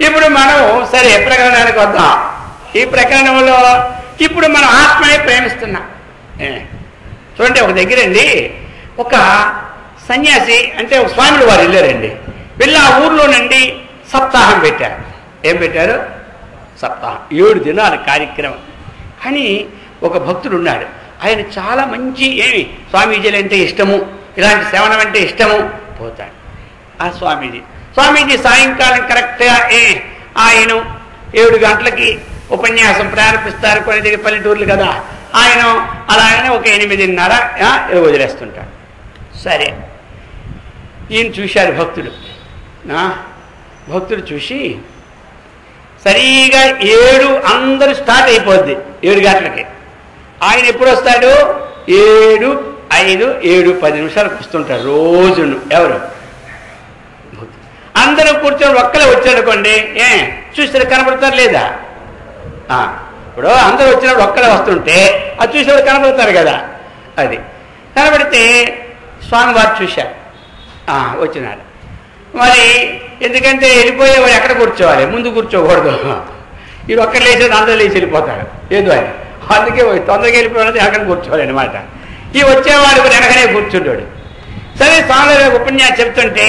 ఇప్పుడు మనం సరే ప్రకరణానికి వద్దాం. ఈ ప్రకరణంలో ఇప్పుడు మనం ఆత్మనే ప్రేమిస్తున్నాం. చూడండి, ఒక దగ్గరండి ఒక సన్యాసి అంటే ఒక స్వాములు వారు వెళ్ళారండి. వెళ్ళి ఆ ఊర్లోనండి సప్తాహం పెట్టారు. ఏం పెట్టారు? సప్తాహం. 7 దినాల కార్యక్రమం. అని ఒక భక్తుడు ఉన్నాడు. ఆయన చాలా మంచి స్వామీజీలు అంటే ఇష్టము, ఇలాంటి సేవనం అంటే ఇష్టము. పోతాడు ఆ స్వామీజీ సాయంకాలం కరెక్ట్గా ఆయన 7 గంటలకి ఉపన్యాసం ప్రారంభిస్తారు. కొన్ని దగ్గర పల్లెటూర్లు కదా, ఆయన అలాగనే ఒక 8:30 వదిలేస్తుంటాడు. సరే, ఈయన చూశారు భక్తుడు చూసి సరిగా 7 అందరూ స్టార్ట్ అయిపోద్ది 7 గంటలకి. ఆయన ఎప్పుడు వస్తాడు? 7:05, 7:10 వస్తుంటారు రోజును. ఎవరు? అందరూ కూర్చొని ఒక్కలే వచ్చాడుకోండి, చూస్తే కనబడతారు లేదా? ఇప్పుడు అందరూ వచ్చినప్పుడు ఒక్కలే వస్తుంటే అది చూసేవాడు కనబడతారు కదా. అది కనబడితే స్వామివారు చూశారు, వచ్చినాడు. మరి ఎందుకంటే వెళ్ళిపోయేవాడు ఎక్కడ కూర్చోవాలి? ముందు కూర్చోకూడదు. ఇది ఒక్కడ లేచేది అందరూ లేచి వెళ్ళిపోతాడు ఏదో అని. అందుకే తొందరగా వెళ్ళిపోయినది అక్కడ కూర్చోవాలి అనమాట. ఈ వచ్చేవాడు కూడా వెనకనే కూర్చుంటాడు. సరే, స్వామివారి ఉపన్యాసం చెప్తుంటే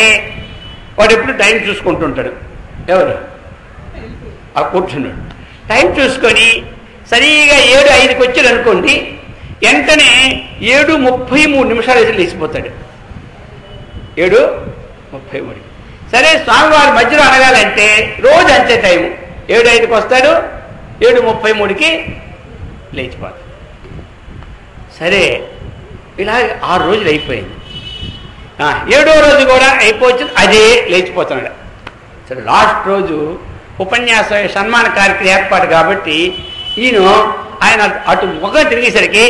వాడు ఎప్పుడు టైం చూసుకుంటుంటాడు. ఎవరు? ఆ కూర్చున్నాడు. టైం చూసుకొని సరిగా 7:05కి వచ్చాడు అనుకోండి, వెంటనే 7:33 లేచిపోతాడు. 7:33. సరే, స్వామివారి మధ్యలో అడగాలంటే రోజు అంతే టైము. 7:05కి వస్తాడు, 7:33కి లేచిపోతాడు. సరే, ఇలా 6 రోజులు అయిపోయింది. 7వ రోజు కూడా అయిపోవచ్చు, అదే లేచిపోతున్నాడు. సరే, లాస్ట్ రోజు ఉపన్యాస సన్మాన కార్యక్రమం ఏర్పాటు కాబట్టి ఆయన అటు ముఖం తిరిగేసరికి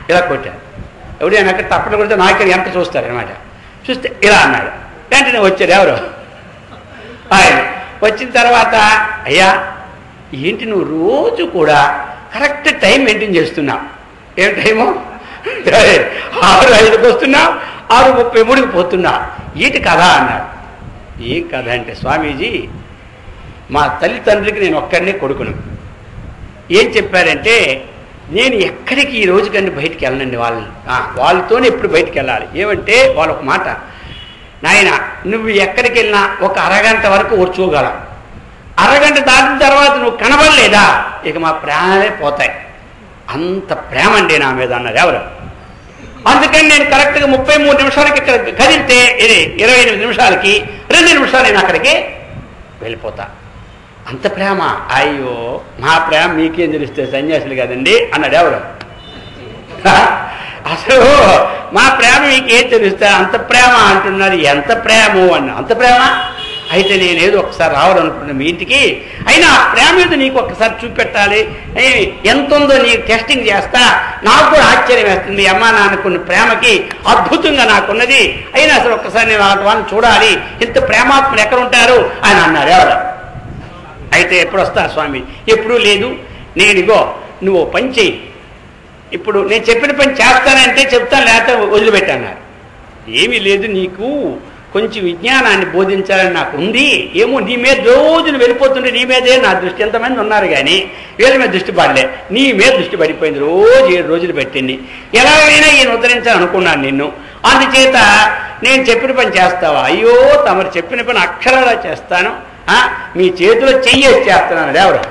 ఇలా కొట్టాడు. ఎవడైనా అక్కడ తప్పని కొడితే నాకు ఎంత చూస్తారనమాట. చూస్తే ఇలా అన్నాడు. వెంటనే వచ్చాడు ఎవరు? ఆయన వచ్చిన తర్వాత, అయ్యా ఏంటి నువ్వు రోజు కూడా కరెక్ట్ టైం మెయింటైన్ చేస్తున్నావు? ఏం టైము? 6:05కి వస్తున్నావు, 6:33కి పోతున్నావు. ఏంటి కథ అన్నాడు. ఏం కథ అంటే, స్వామీజీ మా తల్లి తండ్రికి నేను ఒక్కడినే కొడుకును. ఏం చెప్పారంటే, నేను ఎక్కడికి ఈ రోజు కన్నా బయటికి వెళ్ళనండి. వాళ్ళతోనే ఎప్పుడు బయటికి వెళ్ళాలి. ఏమంటే వాళ్ళు ఒక మాట, నాయన నువ్వు ఎక్కడికి వెళ్ళినా ఒక అరగంట వరకు ఓర్చుకోగలవు. అరగంట దాటిన తర్వాత నువ్వు కనబడలేదా, ఇక మా ప్రాణాలే పోతాయి. అంత ప్రేమ అండి నా మీద అన్నారు ఎవరు. అందుకని నేను కరెక్ట్గా 33 నిమిషాలకి ఇక్కడ కదిలితే 28 నిమిషాలకి 2 నిమిషాలు నేను అక్కడికి వెళ్ళిపోతా. అంత ప్రేమ. అయ్యో మా ప్రేమ మీకేం తెలిస్తే సన్యాసులు కదండి అన్నాడు ఎవరు. అసలు మా ప్రేమ మీకేం తెలుస్తా, అంత ప్రేమ అంటున్నారు. ఎంత ప్రేమ అన్న, అంత ప్రేమ అయితే నేనేదో ఒకసారి రావాలనుకుంటున్నా మీ ఇంటికి. అయినా ఆ ప్రేమ మీద నీకు ఒకసారి చూపెట్టాలి, ఎంత ఉందో నీకు టెస్టింగ్ చేస్తా. నాకు కూడా ఆశ్చర్యం వేస్తుంది, మీ అమ్మా నాన్నకున్న ప్రేమకి అద్భుతంగా నాకున్నది. అయినా అసలు ఒక్కసారి నేను వాళ్ళని చూడాలి, ఇంత ప్రేమాత్మలు ఎక్కడ ఉంటారు అని అన్నారు ఎవరు. అయితే ఎప్పుడు వస్తారు స్వామి? ఎప్పుడూ లేదు. నేనిగో నువ్వు పని చెయ్యి, ఇప్పుడు నేను చెప్పిన పని చేస్తానంటే చెప్తాను, లేకపోతే వదిలిపెట్టన్నారు. ఏమీ లేదు, నీకు కొంచెం విజ్ఞానాన్ని బోధించాలని నాకు ఉంది. ఏమో నీ మీద రోజును వెళ్ళిపోతుంటే నీ మీదే నా దృష్టి, ఎంతమంది ఉన్నారు కానీ వీళ్ళ మీద దృష్టి పడలే, నీ మీద దృష్టి పడిపోయింది. రోజు 7 రోజులు పెట్టింది. ఎలాగైనా ఈయన ఉద్ధరించాలనుకున్నాను నిన్ను, అందుచేత నేను చెప్పిన పని చేస్తావా? అయ్యో తమరు చెప్పిన పని అక్షరాలా చేస్తాను, మీ చేతిలో చెయ్యి చేస్తున్నాను ఎవరు.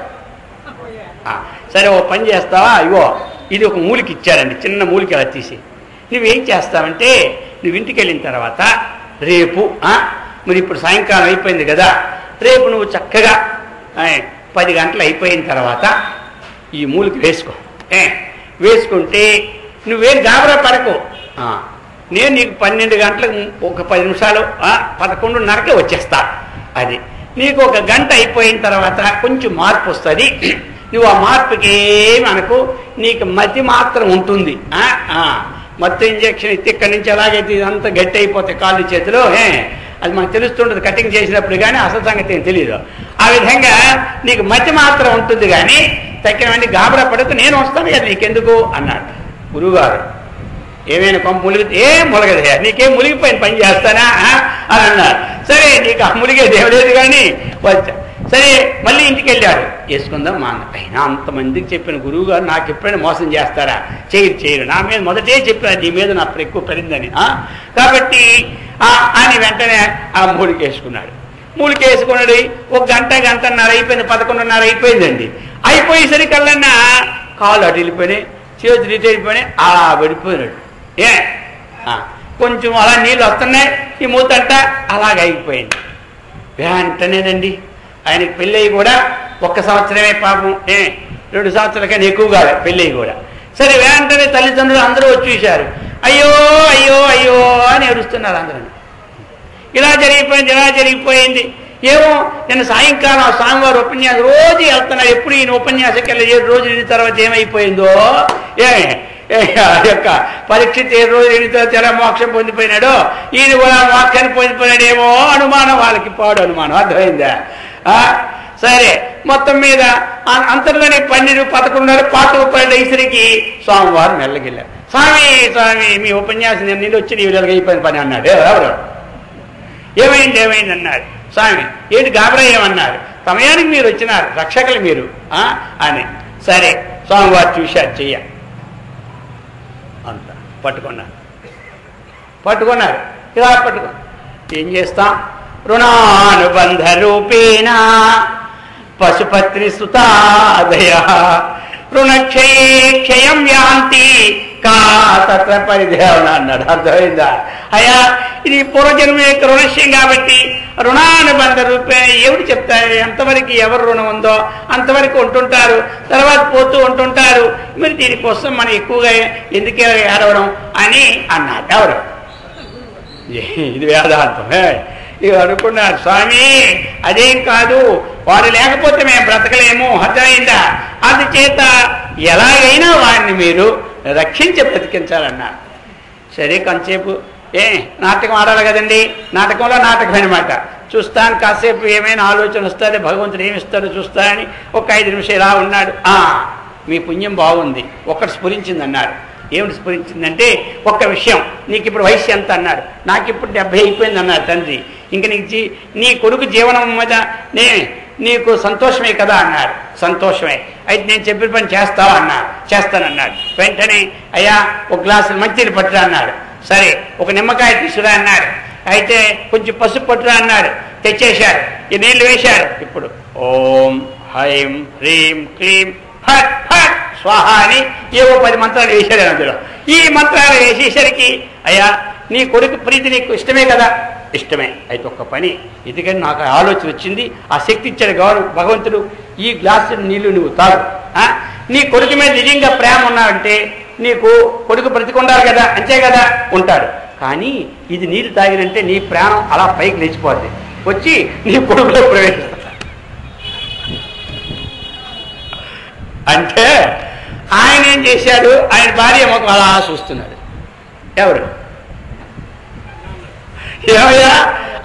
సరే ఓ పని చేస్తావా? అయ్యో ఇది ఒక మూలికి ఇచ్చారండి, చిన్న మూలికి అలా తీసి, నువ్వేం చేస్తావంటే నువ్వు ఇంటికి వెళ్ళిన తర్వాత రేపు మరి ఇప్పుడు సాయంకాలం అయిపోయింది కదా, రేపు నువ్వు చక్కగా 10 గంటలు అయిపోయిన తర్వాత ఈ మూలికి వేసుకో. వేసుకుంటే నువ్వేం గాబరా పడకు, నేను నీకు 12 గంటలకు ఒక 10 నిమిషాలు 11:30కే వచ్చేస్తా. అది నీకు 1 గంట అయిపోయిన తర్వాత కొంచెం మార్పు వస్తుంది. నువ్వు ఆ మార్పుకి మనకు నీకు మతి మాత్రం ఉంటుంది. మత్తు ఇంజక్షన్ ఇస్తే ఇక్కడి నుంచి ఎలాగైతే ఇదంతా గట్టి అయిపోతాయి కాళ్ళు చేతిలో, అది మనకు తెలుస్తుంటుంది కటింగ్ చేసినప్పుడు, కానీ అసలు సంగతి ఏం తెలియదు. ఆ విధంగా నీకు మతి మాత్రం ఉంటుంది, కానీ తక్కినవన్నీ గాబరా పడుతూ నేను వస్తాను కదా నీకెందుకు అన్నాడు గురువుగారు. ఏమైనా కొంప ములిగితే ఏం ములగదయ్యా, నీకేం ములిగిపోయిన పని చేస్తానా అని అన్నారు. సరే నీకు ఆ ములిగే దేవుడేది కానీ వచ్చా. సరే మళ్ళీ ఇంటికి వెళ్ళాడు. వేసుకుందాం మా అన్న. అయినా అంతమందికి చెప్పిన గురువు గారు నాకు ఎప్పుడైనా మోసం చేస్తారా? చేయరు, నా మీద మొదటే చెప్పారు నీ మీద నాకు ఎక్కువ పెరిగిందని. కాబట్టి అని వెంటనే ఆ మూలికి వేసుకున్నాడు. మూలికి వేసుకున్నాడు. 1 గంట 1:30 అయిపోయింది, 11:30 అయిపోయిందండి. అయిపోయేసరికల్లా కాళ్ళు అటు వెళ్ళిపోయినాయి, చేతులు ఇటు వెళ్ళిపోయినాయి, అలా పడిపోయినాడు. కొంచెం అలా నీళ్ళు వస్తున్నాయి, ఈ మూతంట అలాగ అయిపోయింది. వెంటనేనండి ఆయనకి పెళ్ళయి కూడా 1 సంవత్సరమే పాపం, 2 సంవత్సరాల కన్నా ఎక్కువ కాదు పెళ్ళయి కూడా. సరే వెంటనే తల్లిదండ్రులు అందరూ వచ్చి చూశారు. అయ్యో అయ్యో అయ్యో అని ఏడుస్తున్నారు అందరూ. ఇలా జరిగిపోయింది. ఏమో నిన్న సాయంకాలం స్వామివారు ఉపన్యాసం రోజు వెళ్తున్నారు, ఎప్పుడు ఈయన ఉపన్యాసకి వెళ్ళి 7 రోజులు వెళ్ళిన తర్వాత ఏమైపోయిందో, యొక్క పరీక్షిత్ 7 రోజులు వెళ్ళిన తర్వాత ఎలా మోక్షం పొందిపోయినాడో ఈయన కూడా మోక్షాన్ని పొందిపోయినాడేమో అనుమానం, వాళ్ళకి పాడు అనుమానం. అర్థమైందా? సరే మొత్తం మీద అంతలోనే 12, 11:30 పాత రూపాయలు ఇసరికి స్వామివారు మెల్లగిల్లారు. స్వామి మీ ఉపన్యాసం నేను నిండి వచ్చి నీవు అయిపోయిన పని అన్నాడు. ఎవరు ఏమైంది అన్నాడు. స్వామి ఏంటి గాబరా ఏమన్నారు? సమయానికి మీరు వచ్చినారు, రక్షకులు మీరు అని. సరే స్వామివారు చూశారు, చెయ్య అంత పట్టుకున్నారు. ఇలా పట్టుకున్నారు. ఏం చేస్తాం? రుణానుబంధ రూపేణ పశుపత్ని సుతాదయ రుణక్షయం యాంతి కా తత్ర పరిదేవన అన్నాడు. అర్థమైందా? అయ్యా ఇది పూర్వజన్మ యొక్క రుణశ్యం కాబట్టి రుణానుబంధ రూపేణ ఎవరు చెప్తారు? ఎంతవరకు ఎవరు రుణం ఉందో అంతవరకు ఉంటుంటారు, తర్వాత పోతూ ఉంటుంటారు. మరి దీనికోసం మనం ఎక్కువగా ఎందుకే ఏడవడం అని అన్నారు. ఎవరు? ఇది వేదాంతం. ఇక అనుకున్నారు. స్వామి అదేం కాదు, వాడు లేకపోతే మేము బ్రతకలేము. అర్థమైందా? అందుచేత ఎలాగైనా వాడిని మీరు రక్షించి బ్రతికించాలన్నారు. సరే కొంతసేపు నాటకం ఆడాలి కదండి, నాటకంలో నాటకం అనమాట. చూస్తాను కాసేపు ఏమైనా ఆలోచన వస్తుంది, భగవంతుడు ఏమిస్తాడో చూస్తా అని ఒక 5 నిమిషాలు ఇలా ఉన్నాడు. మీ పుణ్యం బాగుంది, ఒక్కటి స్ఫురించింది అన్నారు. ఏమిటి స్ఫురించిందంటే ఒక్క విషయం, నీకు ఇప్పుడు వయసు ఎంత అన్నాడు. నాకు ఇప్పుడు 70 అయిపోయింది అన్నారు తండ్రి. ఇంక నీ కొడుకు జీవనం మీద నీకు సంతోషమే కదా అన్నారు. సంతోషమే, అయితే నేను చెప్పిన పని చేస్తావా అన్నారు. చేస్తానన్నాడు. వెంటనే అయ్యా 1 గ్లాసు మంచినీళ్ళు పట్టురా అన్నాడు. సరే 1 నిమ్మకాయ తీసుకురా అన్నాడు. అయితే కొంచెం పసుపు పట్టురా అన్నాడు. తెచ్చేశారు. ఈ నీళ్లు వేశారు. ఇప్పుడు ఓం హైం హ్రీం క్లీం ఫట్ ఫట్ స్వాహ అని ఏవో 10 మంత్రాలు వేశారు అందులో. ఈ మంత్రాలు వేసేసరికి అయ్యా నీ కొడుకు ప్రీతి నీకు ఇష్టమే కదా? ఇష్టమే. అయితే ఒక్క పని, ఎందుకంటే నాకు ఆలోచన వచ్చింది, ఆ శక్తి ఇచ్చాడు భగవంతుడు. ఈ గ్లాసు నీళ్లు నువ్వు తాగు. నీ కొడుకు మీద నిజంగా ప్రేమ ఉన్నావంటే నీకు కొడుకు బ్రతికుండాలి కదా, అంతే కదా, ఉంటాడు. కానీ ఇది నీళ్ళు తాగినంటే నీ ప్రాణం అలా పైకి లేచిపోద్ది, వచ్చి నీ కొడుకులో ప్రవేశిస్తా. అంటే ఆయన ఏం చేశాడు? ఆయన భార్య ముఖం అలా చూస్తున్నాడు. ఎవరు? ఏమయ్యా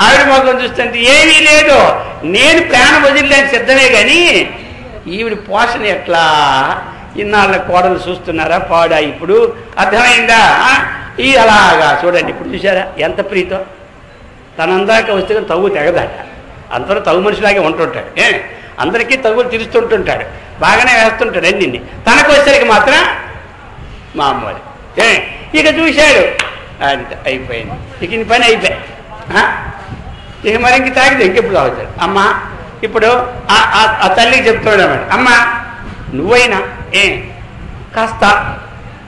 ఆవిడ ముఖం చూస్తుంటే ఏమీ లేదు, నేను ప్రాణం వదిలేని సిద్ధమే కానీ ఈవిడ పోషణ ఎట్లా? ఇన్నాళ్ళ కోడలు చూస్తున్నారా పాడా? ఇప్పుడు అర్థమైందా? ఈ అలాగా చూడండి, ఇప్పుడు చూసారా ఎంత ప్రీతో. తనందాక వస్తే తగు తెగదాట. అందరూ తగు మనిషిలాగే ఉంటుంటాడు. అందరికీ తగులు తీరుస్తుంటుంటాడు, బాగానే వేస్తుంటాడు అన్నింటినీ. తనకు వచ్చేసరికి మాత్రం మామూలు. ఇక చూశాడు, అంతే అయిపోయింది. ఇక ఈ పని అయిపోయి ఇక మరి ఇంక తాగితే ఇంకెప్పుడు తాగుతాడు. అమ్మ ఇప్పుడు ఆ తల్లికి చెప్తున్నాడు అన్నమాట, అమ్మ నువ్వైనా కాస్త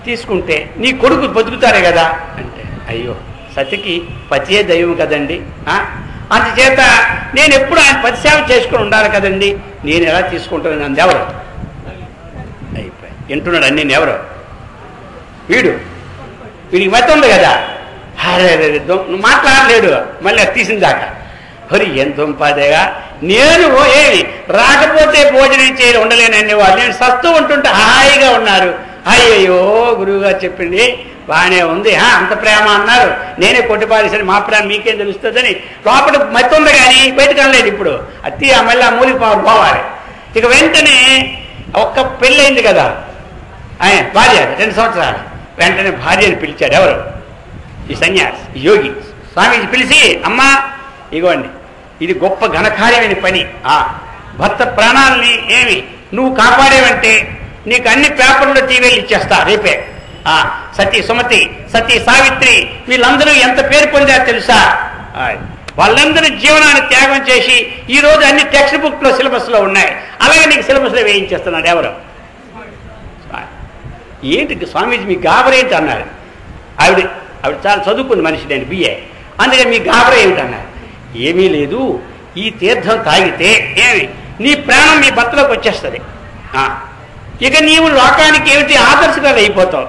తీసుకుంటే నీ కొడుకు బతుకుతారే కదా అంటే, అయ్యో సతికి పతియే దైవం కదండి, అందుచేత నేను ఎప్పుడు ఆయన పతిసేవ చేసుకుని ఉండాలి కదండి, నేను ఎలా తీసుకుంటాను అంది. ఎవరు అయిపోయి వింటున్నాడు అన్నీ. ఎవరు వీడికి మతి ఉంది కదా. అరే నువ్వు మాట్లాడలేడు మళ్ళీ అది తీసిన దాకా. హరి ఏం దుంపాదేగా, నేను ఏమి రాకపోతే భోజనం చేయడం ఉండలేనండి వాళ్ళు, నేను సస్తూ ఉంటుంటే హాయిగా ఉన్నారు. అయ్యయ్యో గురువుగారు చెప్పింది బాగానే ఉంది, అంత ప్రేమ అన్నారు, నేనే కొట్టిపారేసాను, మా ప్రేమ మీకేం తెలుస్తుందని లోపల మతి ఉంది కానీ బయటకు అనలేదు. ఇప్పుడు అత్తి మళ్ళీ ఆ మూలికి పోవాలి. ఇక వెంటనే ఒక్క పెళ్ళయింది కదా ఆయన భార్య, 2 సంవత్సరాలు. వెంటనే భార్యని పిలిచాడు. ఎవరు? ఈ సన్యాసి, ఈ యోగి స్వామీజీ పిలిచి, అమ్మా ఇగోండి ఇది గొప్ప ఘనకార్యమైన పని, భర్త ప్రాణాలని నువ్వు కాపాడేవంటే నీకు అన్ని పేపర్లో టీవీలు ఇచ్చేస్తా రేపే. సతీ సుమతి, సతీ సావిత్రి వీళ్ళందరూ ఎంత పేరు పొందారు తెలుసా? వాళ్ళందరూ జీవనాన్ని త్యాగం చేసి ఈ రోజు అన్ని టెక్స్ట్ బుక్లో సిలబస్లో ఉన్నాయి, అలాగే నీకు సిలబస్లో వేయించేస్తున్నాడు. ఎవరు? ఏంటి స్వామీజీ మీ గాబర ఏంటి అన్నారు. ఆవిడ చాలా చదువుకుంది మనిషి, నేను బిఏ, అందుకని మీ గాబర ఏమిటి అన్నారు. ఏమీ లేదు, ఈ తీర్థం తాగితే నీ ప్రాణం మీ భర్తలోకి వచ్చేస్తుంది, ఇక నీవు లోకానికి ఏమిటి ఆదర్శకాలు అయిపోతావు.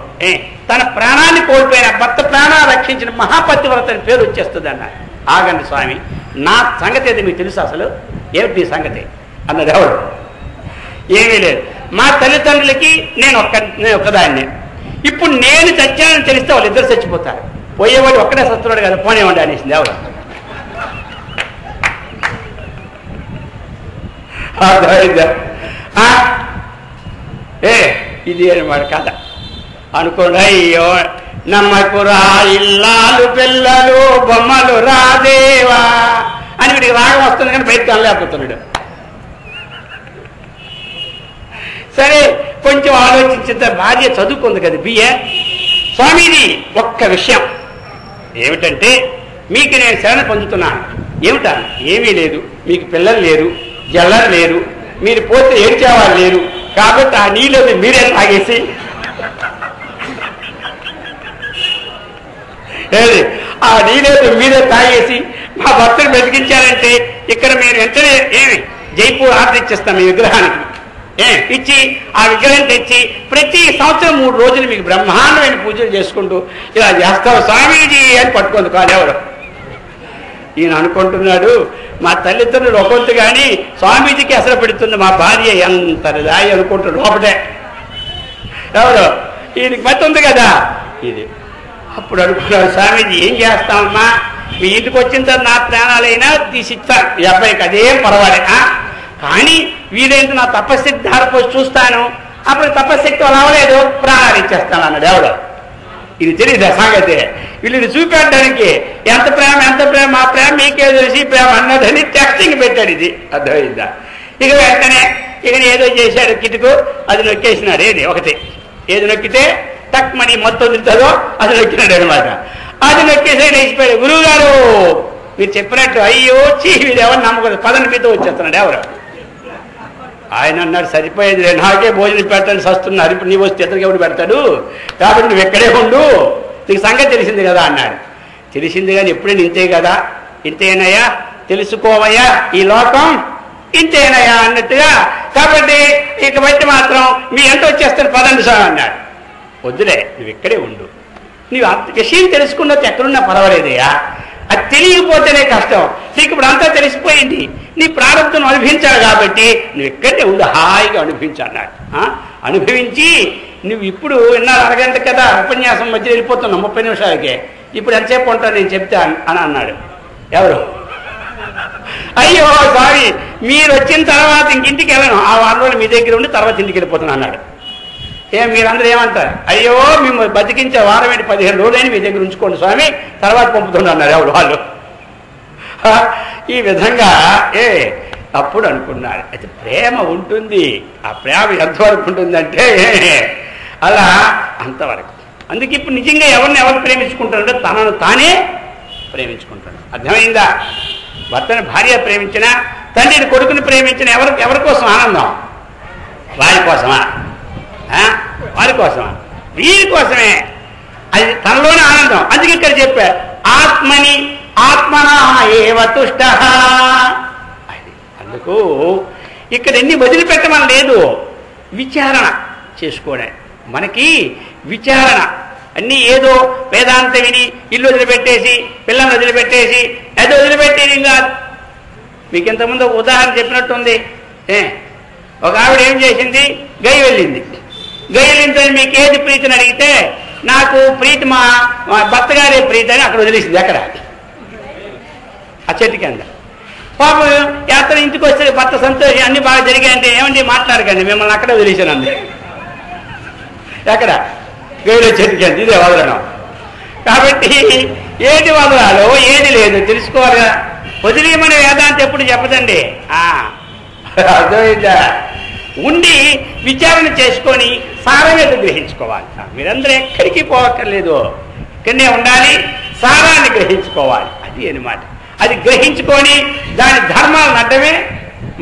తన ప్రాణాన్ని కోల్పోయిన భర్త ప్రాణాలు రక్షించిన మహాపతివ్రత అని పేరు వచ్చేస్తుంది అన్నారు. ఆగండి స్వామి, నా సంగతి అయితే మీకు తెలుసు, అసలు ఏమిటి నీ సంగతి అన్నది. ఎవరు? ఏమీ లేదు, మా తల్లిదండ్రులకి నేను ఒక్కదాన్నే. ఇప్పుడు నేను చచ్చానని తెలిస్తే వాళ్ళు ఇద్దరు చచ్చిపోతారు, పోయేవాడు ఒక్కడే చస్తున్నాడు కదా, పోనేవాడు అనేసింది. ఎవరు? ఇది అనమాట కథ అనుకోండి. అయ్యో నమ్మకురా ఇల్లాలు పిల్లలు బొమ్మలు రాదేవా అని వీడికి రాగం వస్తుంది కానీ బయటకు అనలేకపోతున్నాడు. సరే కొంచెం ఆలోచించిన భార్య చదువుకుంది కదా బిఏ. స్వామీజీ ఒక్క విషయం ఏమిటంటే, మీకు నేను శరణ పొందుతున్నాను. ఏమిటా? ఏమీ లేదు, మీకు పిల్లలు లేరు, జల్లరు లేరు, మీరు పోతే ఏడ్చేవాళ్ళు లేరు, కాబట్టి ఆ నీళ్ళు మీరే తాగేసి ఆ నీళ్ళు మీరే తాగేసి మా భర్తను బ్రతికించారంటే ఇక్కడ మీరు వెంటనే జైపూర్ ఆర్డర్ ఇచ్చేస్తాం మీ విగ్రహానికి. ఇచ్చి ఆ విగ్రహం తెచ్చి ప్రతి సంవత్సరం 3 రోజులు మీకు బ్రహ్మాండమైన పూజలు చేసుకుంటూ ఇలా చేస్తావు స్వామీజీ అని పట్టుకుంది కాదు. ఎవరు? ఈయన అనుకుంటున్నాడు మా తల్లిదండ్రులు ఒకంతు కానీ స్వామీజీకి అసలు పెడుతుంది మా భార్య ఎంత దాయి అనుకుంటున్నాడు లోపటే. ఎవరు? ఈయనకి మతి ఉంది కదా ఇది. అప్పుడు అనుకున్నాడు స్వామీజీ ఏం చేస్తామమ్మా, మీ ఇంటికి వచ్చిన తర్వాత నా ప్రాణాలైనా తీసిస్తాను, ఈ అబ్బాయికి అదేం పర్వాలేదు, కానీ వీలైతే నా తపశక్తి ధారపోసి చూస్తాను, అప్పుడు తపశక్తి అలా అవ్వలేదు ప్రాణాలు ఇచ్చేస్తాను అన్నాడు. ఎవడు? ఇది తెలియదు సంగతి. వీళ్ళని చూపెట్టడానికి ఎంత ప్రేమ మా ప్రేమ మీకే తెలిసి ప్రేమ అన్నదని టెక్స్టింగ్ పెట్టాడు. ఇది అర్థమైందా? ఇక వెంటనే ఇక ఏదో చేశాడు కిటుకు, అది నొక్కేసినాడు. ఏది నొక్కితే టక్ మనీ మొత్తం తిరుగుతుందో అది నొక్కినాడు అనమాట. అది నొక్కేసాడు, వేసిపోయాడు. గురువు గారు మీరు చెప్పినట్టు అయ్యో వీడు ఎవరు నమ్మకూడదు, పదని మీతో వచ్చేస్తున్నాడు. ఎవరు? ఆయన అన్నాడు సరిపోయేది, నాకే భోజనం పెట్టాలని వస్తున్నారు, ఇప్పుడు నీ వస్తే ఇతనికి ఎవరు పెడతాడు, కాబట్టి నువ్వు ఎక్కడే ఉండు, నీకు సంగతి తెలిసింది కదా అన్నాడు. తెలిసింది కానీ ఎప్పుడైనా ఇంతే కదా, ఇంతేనయ్యా తెలుసుకోవయ్యా ఈ లోకం ఇంతేనయ్యా అన్నట్టుగా, కాబట్టి ఇక బట్టి మాత్రం మీ ఎంత వచ్చేస్తాడు పదండి సార్ అన్నాడు. వద్దులే నువ్వు ఇక్కడే ఉండు, నీవు విషయం తెలుసుకున్నట్టు ఎక్కడున్నా పర్వాలేదయ్యా, అది తెలియకపోతేనే కష్టం, నీకు ఇప్పుడు అంతా తెలిసిపోయింది, నీ ప్రారంభం అనుభవించాలి కాబట్టి నువ్వు ఇక్కడే ఉండు, హాయిగా అనుభవించన్నాడు. అనుభవించి నువ్వు ఇప్పుడు విన్నారు అరగంట కదా ఉపన్యాసం మధ్య వెళ్ళిపోతున్నావు 30 నిమిషాలకే, ఇప్పుడు ఎంతసేపు ఉంటావు నేను చెప్తా అని అన్నాడు. ఎవరు? అయ్యో సారీ మీరు వచ్చిన తర్వాత ఇంటికి వెళ్ళను, ఆ 6 రోజులు మీ దగ్గర ఉండి తర్వాత ఇంటికి వెళ్ళిపోతున్నా అన్నాడు. మీరందరూ ఏమంటారు? అయ్యో మిమ్మల్ని బతికించే వారం ఏంటి 15 రోజులైనా మీ దగ్గర ఉంచుకోండి స్వామి, తర్వాత పంపుతున్నా అన్నారు. ఎవరు? వాళ్ళు ఈ విధంగా అప్పుడు అనుకున్నాడు. అయితే ప్రేమ ఉంటుంది. ఆ ప్రేమ ఎంతవరకు ఉంటుందంటే అలా అంతవరకు. అందుకే ఇప్పుడు నిజంగా ఎవరిని ఎవరు ప్రేమించుకుంటాడంటే తనను తానే ప్రేమించుకుంటాడు. అర్థమైందా? భర్తను భార్య ప్రేమించినా, తండ్రిని కొడుకుని ప్రేమించిన ఎవరి కోసం ఆనందం? వారి కోసమా? వారి కోసమా? వీరి కోసమే. అది తనలోనే ఆనందం. అందుకే ఇక్కడ చెప్పారు ఆత్మని ఆత్మనా ఏవ తుష్టః. అందుకు ఇక్కడ ఎన్ని వదిలిపెట్టమని లేదు, విచారణ చేసుకోవడం. మనకి విచారణ అన్నీ ఏదో వేదాంత విని ఇల్లు వదిలిపెట్టేసి పిల్లల్ని వదిలిపెట్టేసి అది వదిలిపెట్టేది కాదు. మీకు ఇంతకుముందు ఒక ఉదాహరణ చెప్పినట్టుంది. ఒక ఆవిడ ఏం చేసింది, గై వెళ్ళింది. గై వెళ్ళిన మీకు ఏది ప్రీతిని అడిగితే నాకు ప్రీతి మా భర్త గారే ప్రీతి అని అక్కడ వదిలేసింది. అక్కడ ఆ చెట్టు కింద పాపం యాత్ర ఇంటికి వస్తే భర్త సంతోషం అన్ని బాగా జరిగాయంటే ఏమండి మాట్లాడకండి మిమ్మల్ని అక్కడే వదిలేసాను అంది. ఎక్కడ? గైలో చెట్టు కింద. ఇదే వదలడం. కాబట్టి ఏది వదలాలో ఏది లేదు తెలుసుకోవాలి. వదిలేయమని వేదాంతం ఎప్పుడు చెప్పదండి. అర్థమైందా? ఉండి విచారణ చేసుకొని సారమేది గ్రహించుకోవాలి. మీరందరూ ఎక్కడికి పోవక్కర్లేదు, ఇక్కడనే ఉండాలి, సారాన్ని గ్రహించుకోవాలి. అది అన్నమాట. అది గ్రహించుకొని దాని ధర్మాలను అడ్డమే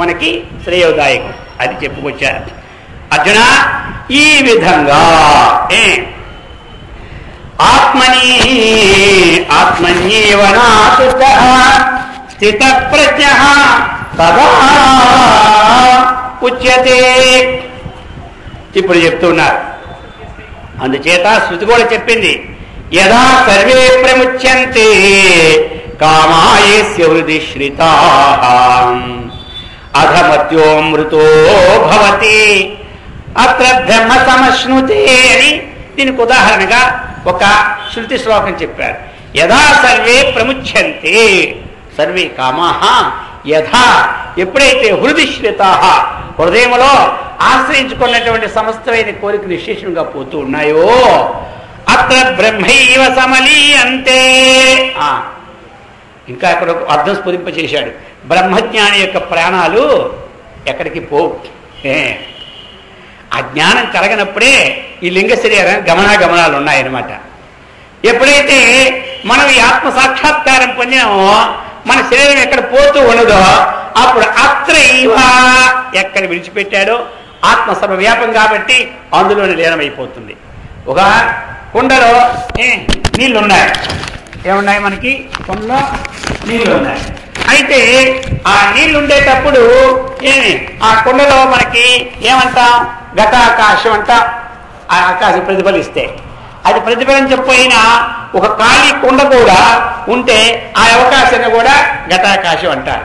మనకి శ్రేయోదాయకం. అది చెప్పుకొచ్చారు. అర్జున ఈ విధంగా ఆత్మన్యేవనాతుతః స్థితప్రజ్ఞః తదా ఉచ్యతే. ఇప్పుడు చెప్తున్నారు. అందుచేత శృతి కూడా చెప్పింది యదా సర్వే ప్రముచ్యంతే కామాయేస్య హృది శ్రితాః అధమత్యోమృతో భవతి అత్ర బ్రహ్మ సమశ్నుతే అని దీనికి ఉదాహరణగా ఒక శృతి శ్లోకం చెప్పారు. యదా సర్వే ప్రముచ్యంతే సర్వే కామాః యథా ఎప్పుడైతే హృది శ్రితాః హృదయంలో ఆశ్రయించుకున్నటువంటి సమస్తమైన కోరికలు నిశ్శేషంగా పోతూ ఉన్నాయో అత్ర బ్రహ్మైవ సమలీయంతే. ఇంకా అక్కడ ఒక అర్థం స్ఫురింపచేశాడు. బ్రహ్మజ్ఞాని యొక్క ప్రాణాలు ఎక్కడికి పోవు. ఆ జ్ఞానం కలగనప్పుడే ఈ లింగ శరీరం గమనాగమనాలు ఉన్నాయన్నమాట. ఎప్పుడైతే మనం ఈ ఆత్మ సాక్షాత్కారం పొందినామో మన శరీరం ఎక్కడ పోతూ ఉండదో అప్పుడు అత్రైవ ఎక్కడ విడిచిపెట్టాడో ఆత్మ సర్వవ్యాపం కాబట్టి అందులోనే లీనమైపోతుంది. ఒక కుండలో నీళ్లున్నాయి. ఏమున్నాయి? మనకి కుండలో నీళ్లు ఉన్నాయి. అయితే ఆ నీళ్లు ఉండేటప్పుడు ఆ కుండలో మనకి ఏమంటాం? ఘటాకాశం అంటాం. ఆ ఆకాశం ప్రతిఫలిస్తే అది ప్రతిఫలించకపోయినా ఒక ఖాళీ కుండ కూడా ఉంటే ఆ అవకాశాన్ని కూడా ఘటాకాశం అంటారు.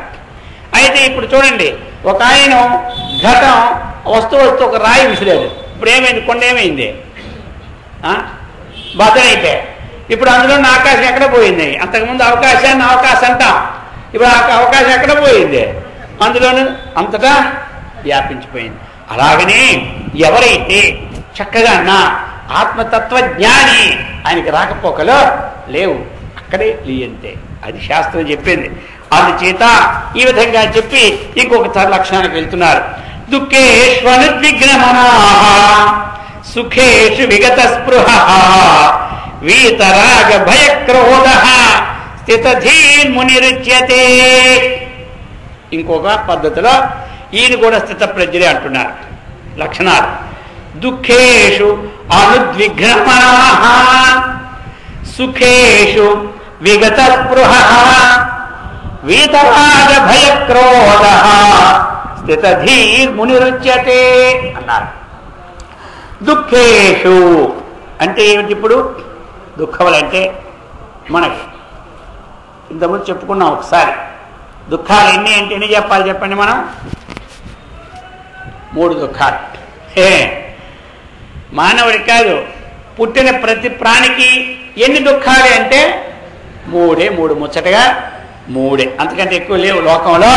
అయితే ఇప్పుడు చూడండి, ఒక ఆయన ఘటం వస్తూ ఒక రాయి విసిరాడు. ఇప్పుడు ఏమైంది? కొండ ఏమైంది? బద్దలైతే ఇప్పుడు అందులో ఆకాశం ఎక్కడ పోయింది? అంతకుముందు అవకాశాన్ని అవకాశం అంటాం. ఇప్పుడు అవకాశం ఎక్కడ పోయింది? అందులోనూ అంతటా వ్యాపించిపోయింది. అలాగనే ఎవరైతే చక్కగా అన్నా ఆత్మతత్వజ్ఞాని ఆయనకి రాకపోకలో లేవు, అక్కడే లీయంతే. అది శాస్త్రం చెప్పింది. అందుచేత ఈ విధంగా చెప్పి ఇంకొక లక్షణానికి వెళ్తున్నారు. దుఃఖేష్వనుద్విగ్నమనాః సుఖేషు విగత స్పృహః వీతరాగ భయక్రోధః స్థితధీర్మునిరుచ్యతే. ఇంకొక పద్ధతిలో ఈయన కూడా స్థిత ప్రజ్ఞే అంటున్నారు. లక్షణాలు దుఃఖేషు అనుద్విగ్నమనాః సుఖేషు విగత స్పృహః వీతరాగ భయక్రోధః స్థితధీర్మునిరుచ్యతే అన్నారు. దుఃఖేషు అంటే ఏమిటి? ఇప్పుడు దుఃఖములంటే మనకి ఇంతకుముందు చెప్పుకున్నాం ఒకసారి. దుఃఖాలు ఎన్ని అంటే ఎన్ని చెప్పాలి చెప్పండి? మనం 3 దుఃఖాలు. మానవుడికి కాదు, పుట్టిన ప్రతి ప్రాణికి ఎన్ని దుఃఖాలు అంటే 3 ముచ్చటగా 3. అంతకంటే ఎక్కువ లేవు లోకంలో.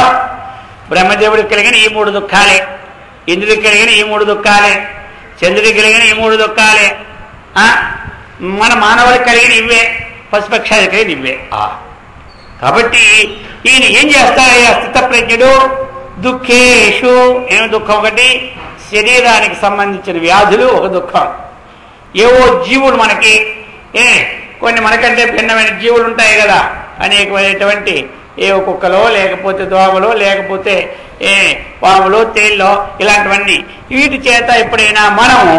బ్రహ్మదేవుడికి కలిగిన ఈ 3 దుఃఖాలే, ఇంద్రుడికి కలిగిన ఈ 3 దుఃఖాలే, చంద్రుడికి కలిగిన ఈ 3 దుఃఖాలే, మన మానవుడికి కలిగిన ఇవే, పశుపక్షాలకు కలిగిన ఇవే. కాబట్టి ఈయన ఏం చేస్తాడయ్యా స్థితప్రజ్ఞుడు? దుఃఖేషు, ఏమి దుఃఖం? ఒకటి శరీరానికి సంబంధించిన వ్యాధులు ఒక దుఃఖం. ఏవో జీవులు మనకి కొన్ని మనకంటే భిన్నమైన జీవులు ఉంటాయి కదా, అనేకమైనటువంటి ఏవో కుక్కలో లేకపోతే దోమలో లేకపోతే పాములో తేల్లో ఇలాంటివన్నీ. వీటి చేత ఎప్పుడైనా మనము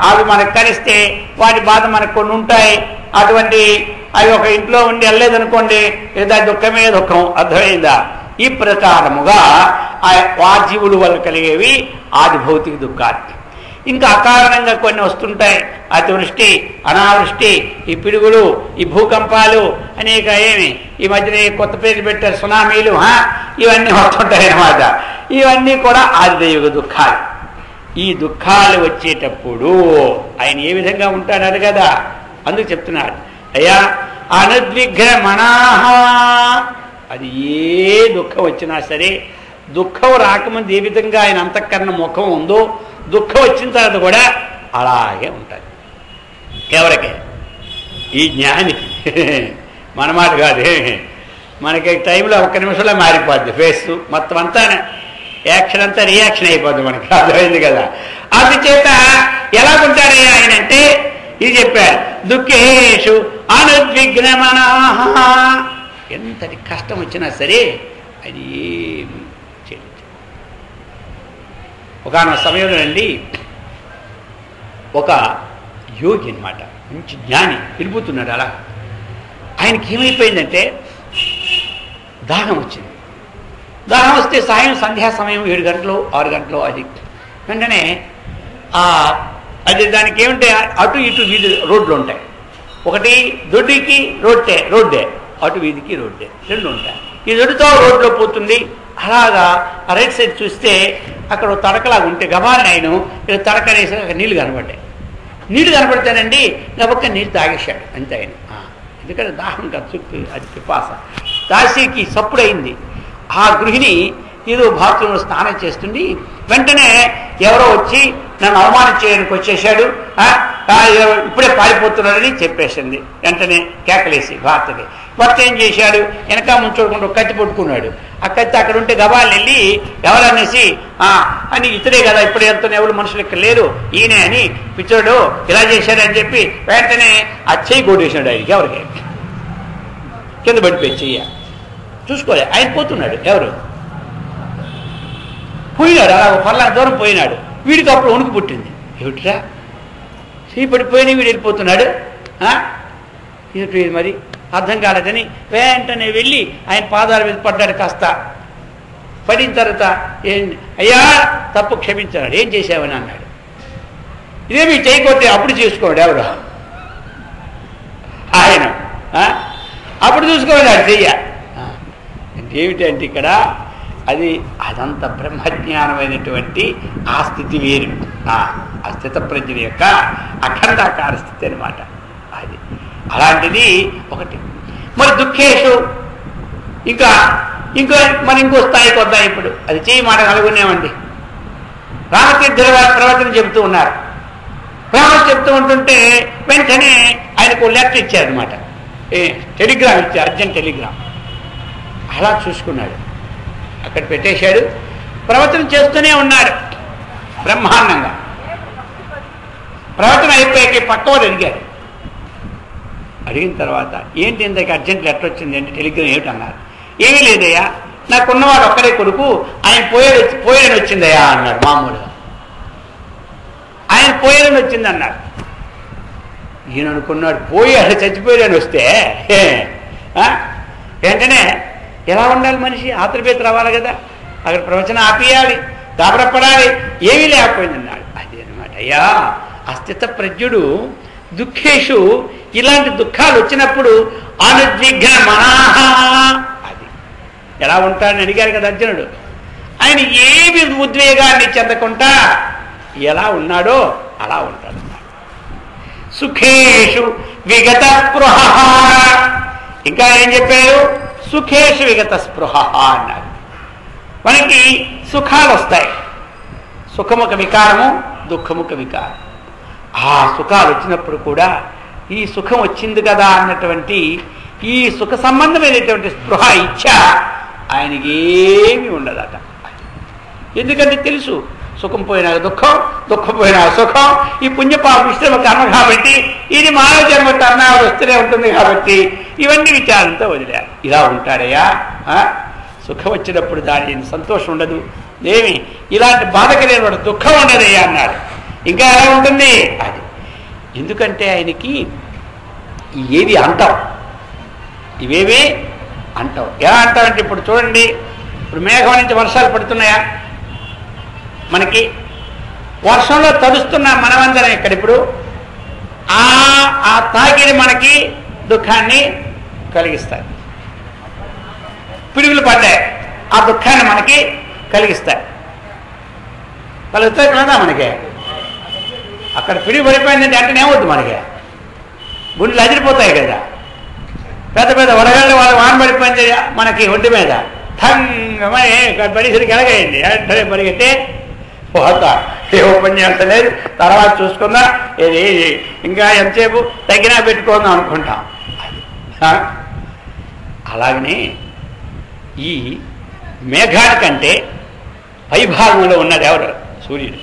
అవి మనకు కలిస్తే వాటి బాధ మనకు కొన్ని ఉంటాయి. అటువంటి అవి ఒక ఇంట్లో ఉండి వెళ్ళలేదనుకోండి, లేదా దుఃఖమే దుఃఖం. అర్థమైందా? ఈ ప్రకారముగా ఆ జీవుల వల్ల కలిగేవి ఆది భౌతిక దుఃఖాలు. ఇంకా అకారణంగా కొన్ని వస్తుంటాయి, అతివృష్టి, అనావృష్టి, ఈ పిడుగులు, ఈ భూకంపాలు, అనేక ఈ మధ్యన కొత్త పేర్లు పెట్టారు, సునామీలు, ఇవన్నీ వస్తుంటాయి అన్నమాట. ఇవన్నీ కూడా ఆదిదైవిక దుఃఖాలు. ఈ దుఃఖాలు వచ్చేటప్పుడు ఆయన ఏ విధంగా ఉంటాడని కదా, అందుకు చెప్తున్నాడు, అయ్యా అనుద్విగ్రమణాహ. అది ఏ దుఃఖం వచ్చినా సరే, దుఃఖం రాకముందు ఏ విధంగా ఆయన అంతఃకరణ ముఖం ఉందో, దుఃఖం వచ్చిన తర్వాత కూడా అలాగే ఉంటుంది. ఎవరికే? ఈ జ్ఞానికి. మన మాట కాదు, మనకి టైంలో ఒక్క నిమిషంలో మారిపోద్ది ఫేస్ మొత్తం అంతా, యాక్షన్ అంతా రియాక్షన్ అయిపోద్ది మనకి. అర్థమైంది కదా? అందుచేత ఎలాగుంటాడయ్యా ఆయన అంటే ఇది చెప్పారు, దుఃఖేషు అనుద్విగ్నమనాః. ఎంతటి కష్టం వచ్చినా సరే అది ఏమి చేయలేదు. ఒకనొక సమయంలో అండి ఒక యోగి అన్నమాట, మంచి జ్ఞాని తిరుగుతున్నాడు. అలా ఆయనకి ఏమైపోయిందంటే దాహం వచ్చింది. దాహం వస్తే సంధ్యా సమయం 7 గంటలు 6 గంటలు అది. వెంటనే అది దానికి ఏమిటే అటు ఇటు వీధి రోడ్లు ఉంటాయి. ఒకటి దొడ్డికి రోడ్డే, అటు వీధికి రోడ్డే, 2 ఉంటాయి. ఈ దొడ్డితో రోడ్లో పోతుంది. అలాగా రైట్ సైడ్ చూస్తే అక్కడ తడకలాగా ఉంటే గబాలని ఆయన ఇక్కడ తడకనేసి అక్కడ నీళ్లు కనబడ్డాయి. నీళ్లు కనబడితేనండి గబక్క నీళ్ళు తాగేశాడు అంతే ఆయన. ఎందుకంటే దాహం చుట్టూ అది పిపాస. దాసికి సప్పుడైంది. ఆ గృహిణి ఏదో బాత్రూంలో స్నానం చేస్తుంది. వెంటనే ఎవరో వచ్చి నన్ను అవమానం చేయడానికి వచ్చేసాడు, ఇప్పుడే పారిపోతున్నాడని చెప్పేసింది. వెంటనే కేకలేసి భర్త ఏం చేశాడు, వెనక ముంచోడుకుంటూ కత్తి పట్టుకున్నాడు. ఆ కత్తి అక్కడ ఉంటే గబాలు వెళ్ళి ఎవరనేసి అని ఇతరే కదా ఇప్పుడు వెళ్తున్న ఎవరు మనుషులు ఇక్కడ లేరు, ఈయనే అని పిచ్చోడు ఇలా చేశాడని చెప్పి వెంటనే ఆ చెయ్యి కొట్టేసాడు ఆయనకి. ఎవరికి కింద పడిపోయి చెయ్య చూసుకోలే. ఆయన పోతున్నాడు, ఎవరు పోయినాడు, అలా పర్లా దూరం పోయినాడు. వీడికి అప్పుడు వణుకు పుట్టింది. ఏమిట్రా చెయ్యి పడిపోయినా వీడు వెళ్ళిపోతున్నాడు, ఏమిటి మరి అర్థం కాలేదని వెంటనే వెళ్ళి ఆయన పాదాల మీద పడ్డాడు. కాస్త పడిన తర్వాత అయ్యా తప్పు క్షమించాడు, ఏం చేసావని అన్నాడు. ఇదేమి చెయ్యి కొట్టి అప్పుడు చూసుకోండి ఎవరు ఆయన, అప్పుడు చూసుకోమన్నాడు చెయ్య. ఏమిటంటే ఇక్కడ అదంత బ్రహ్మజ్ఞానమైనటువంటి ఆ స్థితి వేరు, ఆ స్థితప్రజ్ఞ యొక్క అఖండాకార స్థితి అనమాట. అది అలాంటిది ఒకటి. మరి దుఃఖేషు ఇంకా ఇంకో స్థాయికి వద్దాం. ఇప్పుడు అది చెయ్యి మాట కలుగునేమండి. రామతీర్థ ప్రవచన చెబుతూ ఉన్నారు. ప్రవచన చెప్తూ ఉంటుంటే వెంటనే ఆయనకు లెటర్ ఇచ్చారనమాట, టెలిగ్రామ్ ఇచ్చారు, అర్జెంట్ టెలిగ్రామ్. అలా చూసుకున్నాడు, అక్కడ పెట్టేశాడు. ప్రవచనం చేస్తూనే ఉన్నాడు బ్రహ్మాండంగా. ప్రవచనం అయిపోయాక పక్కవాడు అడిగారు. అడిగిన తర్వాత ఏంటి ఇంతకు అర్జెంట్ లెటర్ వచ్చింది అంటే టెలిగ్రామ్ ఏమిటి అన్నారు. ఏమీ లేదయ్యా, నాకున్నవాడు ఒక్కడే కొడుకు, ఆయన పోయేదని వచ్చిందయ్యా అన్నాడు. మామూలుగా ఆయన పోయేదని వచ్చింది అన్నాడు. ఈయన అనుకున్నాడు పోయాడు, చచ్చిపోయాడని వస్తే వెంటనే ఎలా ఉండాలి మనిషి, ఆతృపేత రావాలి కదా, అక్కడ ప్రవచనం ఆపేయాలి, దాబరపడాలి. ఏమీ లేకపోయింది అన్నాడు. అది అనమాట అయ్యా అస్థిత ప్రజ్ఞుడు. దుఃఖేషు ఇలాంటి దుఃఖాలు వచ్చినప్పుడు అనుద్విగ్న మనాహ, అది ఎలా ఉంటాడని అడిగారు కదా అర్జునుడు. ఆయన ఏమి ఉద్వేగాన్ని చెందకుండా ఎలా ఉన్నాడో అలా ఉంటాడు. సుఖేషు విగత స్పృహ, ఇంకా ఏం చెప్పారు, సుఖేషు విగత స్పృహ అన్నారు. మనకి సుఖాలు వస్తాయి, సుఖముఖ వికారము, దుఃఖముఖ వికారం. ఆ సుఖాలు వచ్చినప్పుడు కూడా ఈ సుఖం వచ్చింది కదా అన్నటువంటి ఈ సుఖ సంబంధమైనటువంటి స్పృహ ఇచ్ఛ ఆయనకి ఏమీ ఉండదట. ఎందుకంటే తెలుసు, సుఖం పోయినా దుఃఖం, దుఃఖం పోయినా సుఖం, ఈ పుణ్యపాప మిశ్రమ కర్మ కాబట్టి ఇది మానవ జన్మ కర్ణాలు వస్తూనే ఉంటుంది కాబట్టి ఇవన్నీ విచారంతో వదిలే. ఇలా ఉంటాడయ్యా, సుఖం వచ్చినప్పుడు దాని సంతోషం ఉండదు, ఏమి ఇలాంటి బాధ కలిగిన దుఃఖం ఉండదయ్యా అన్నాడు. ఇంకా ఎలా ఉంటుంది అది? ఎందుకంటే ఆయనకి ఏవి అంటాం, ఇవేవి అంటాం. ఎలా అంటామంటే ఇప్పుడు చూడండి, ఇప్పుడు మేఘం నుంచి వర్షాలు పడుతున్నాయా, మనకి వర్షంలో తడుస్తున్నా మనమందరం ఇక్కడ. ఇప్పుడు ఆ తాకిడి మనకి దుఃఖాన్ని కలిగిస్తాయి. పిడుగులు పడ్డాయి, ఆ దుఃఖాన్ని మనకి కలిగిస్తాయి. కలుగుతాయి కదా మనకి. అక్కడ పిడుగు పడిపోయిందంటే అంటేనే ఏమవుద్దు, మనకి గుండెలు అదిరిపోతాయి కదా. పెద్ద పెద్ద వడగళ్ళు వాళ్ళు వాన పడిపోయింది మనకి ఒంటి మీద, ఠంగమని పరిసరికి ఎలాగైంది అంటే పరిగెత్తే పోతా, ఏ ఓపెన్ చేస్తలేదు, తర్వాత చూసుకుందా, ఇది ఇంకా ఎంతసేపు తగ్గినా పెట్టుకుందాం అనుకుంటాం. అలాగనే ఈ మేఘానికంటే పైభాగంలో ఉన్నది ఎవరు? సూర్యుడు.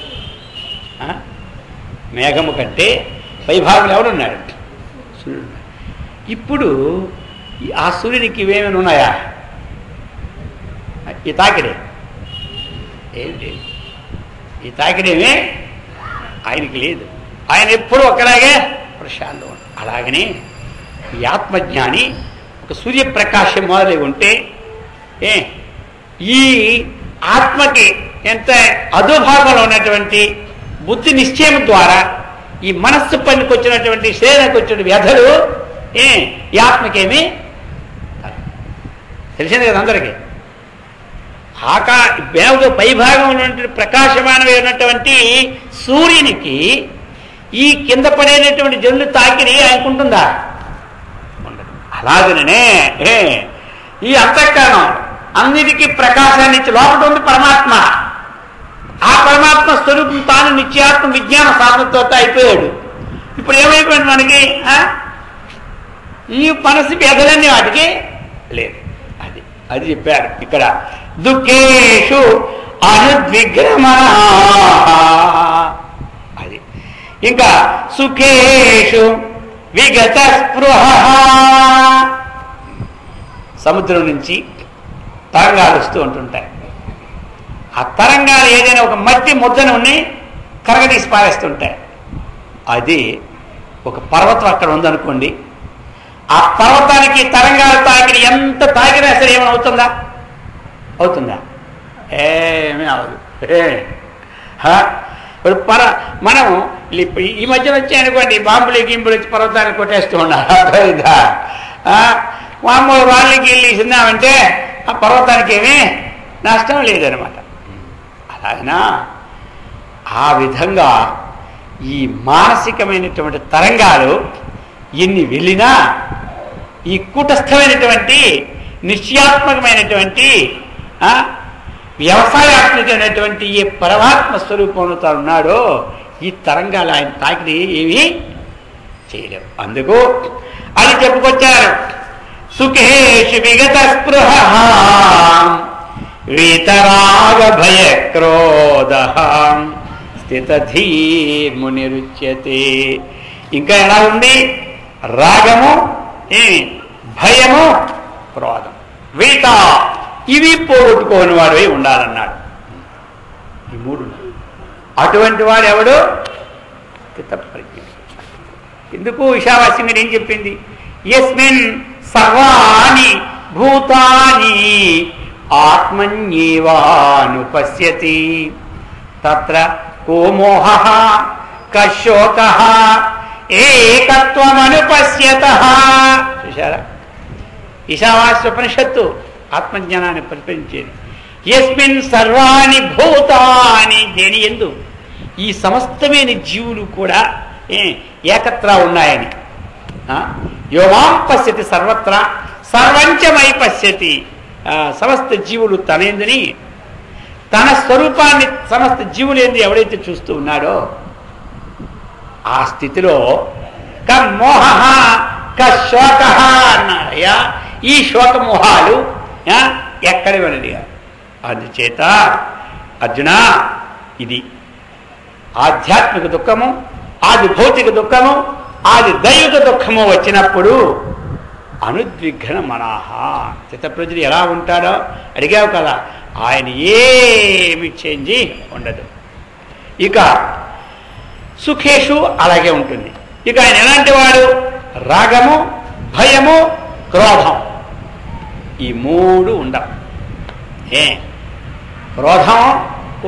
మేఘము కంటే పైభాగంలో ఎవరున్నాడు? సూర్యుడు. ఇప్పుడు ఆ సూర్యునికి ఇవేమైనా ఉన్నాయా? ఈ తాకిడే ఏమిటి? ఈ తాకిడేమే ఆయనకి లేదు. ఆయన ఎప్పుడూ ఒకలాగే ప్రశాంతం. అలాగనే ఈ ఆత్మజ్ఞాని ఒక సూర్యప్రకాశం మొదలై ఉంటే ఈ ఆత్మకి ఎంత అధోభాగంలో ఉన్నటువంటి బుద్ధి నిశ్చయం ద్వారా ఈ మనస్సు పనికి వచ్చినటువంటి శరీరానికి వచ్చిన వ్యధలు ఈ ఆత్మకేమి తెలిసింది కదా అందరికీ. పైభాగంలో ఉన్నటువంటి ప్రకాశమానమైనటువంటి సూర్యునికి ఈ కింద పడేటటువంటి జల్లు తాకిడి ఆయనకుంటుందా? ఉండదు. అలాగనే ఈ అంతఃకరణం అన్నిటికీ ప్రకాశాన్ని ఇచ్చి లోపల ఉంది పరమాత్మ. ఆ పరమాత్మ స్వరూపం తాను నిత్యాత్మ విజ్ఞాన సాధనతో అయిపోయాడు. ఇప్పుడు ఏమైపోయింది మనకి? ఈ మనసు వ్యధలన్నీ వాటికి లేదు. అది చెప్పారు ఇక్కడ. దుఃఖేషు అనుద్విగ్రమా, అది ఇంకా సుఖేషు విగత స్పృహ. సముద్రం నుంచి తరంగాలు వస్తూ ఉంటుంటాయి. ఆ తరంగాలు ఏదైనా ఒక మట్టి ముద్దను ఉన్నాయి కరగదీసి పారేస్తుంటాయి. అది ఒక పర్వతం అక్కడ ఉందనుకోండి, ఆ పర్వతానికి తరంగాలు తాకిడి ఎంత తాకినా సరే ఏమైనా అవుతుందా? ఏమీ అవదు. ఇప్పుడు మనం ఈ మధ్యన వచ్చాయనుకోండి, బాంబులు గింపులు వచ్చి పర్వతాన్ని కొట్టేస్తూ ఉన్నారు. మామూలు వాళ్ళకి వెళ్ళి ఇస్తున్నామంటే ఆ పర్వతానికి ఏమీ నష్టం లేదనమాట. అలాగనా ఆ విధంగా ఈ మానసికమైనటువంటి తరంగాలు ఎన్ని వెళ్ళినా ఈ కూటస్థమైనటువంటి నిశ్చయాత్మకమైనటువంటి వ్యవసాయాత్మకమైనటువంటి ఏ పరమాత్మ స్వరూపంలో తాను ఉన్నాడో ఈ తరంగాలు ఆయన తాకిడి ఏమీ చేయలేవు. అందుకు అది చెప్పుకొచ్చారు. సుఖేషు విగత స్పృహ వీతరాగ భయ క్రోధ స్థితధీర్మునిరుచ్యతే. ఇంకా ఎలా ఉంది? రాగము, భయము, క్రోధం, వీత ఇవి పోగొట్టుకోని వాడు ఉండాలన్నాడు. ఈ మూడు. అటువంటి వాడు ఎవడు? స్థితప్రజ్ఞ. ఎందుకు ఈశావాస్యం మీద ఏం చెప్పింది? యస్మిన్ సర్వాణి భూతాని ఆత్మన్యేవానుపశ్యతి తత్ర కో మోహః కశోకః ఏకత్వమనుపశ్యతః. చూశారా? ఈశావాస్యోపనిషత్తు ఆత్మజ్ఞానాన్ని ప్రతిపాదించేది. యస్మిన్ సర్వాణి భూతాని, దేని యందు ఈ సమస్తమైన జీవులు కూడా ఏకత్రా ఉన్నాయని. యోమాం పశ్యతి సర్వత్రా సర్వంచమై పశ్యతి. సమస్త జీవులు తన యందుని, తన స్వరూపాన్ని సమస్త జీవులు ఎందు ఎవడైతే చూస్తూ ఉన్నాడో ఆ స్థితిలో మోహ కశోక అన్నారయ్యా. ఈ శోకమోహాలు ఎక్కడి వెళ్ళి. అందుచేత అర్జున, ఇది ఆధ్యాత్మిక దుఃఖము, ఆది భౌతిక దుఃఖము, ఆది దైవిక దుఃఖము వచ్చినప్పుడు అనుద్విగ్న మనః. చిత్తప్రజ్ఞుడు ఎలా ఉంటాడో అడిగావు కదా, ఆయన ఏమి చేంజ్ ఉండదు. ఇక సుఖేషు అలాగే ఉంటుంది. ఇక ఆయన ఎలాంటి వాడు? రాగము, భయము, క్రోధం, ఈ మూడు ఉండవు. క్రోధం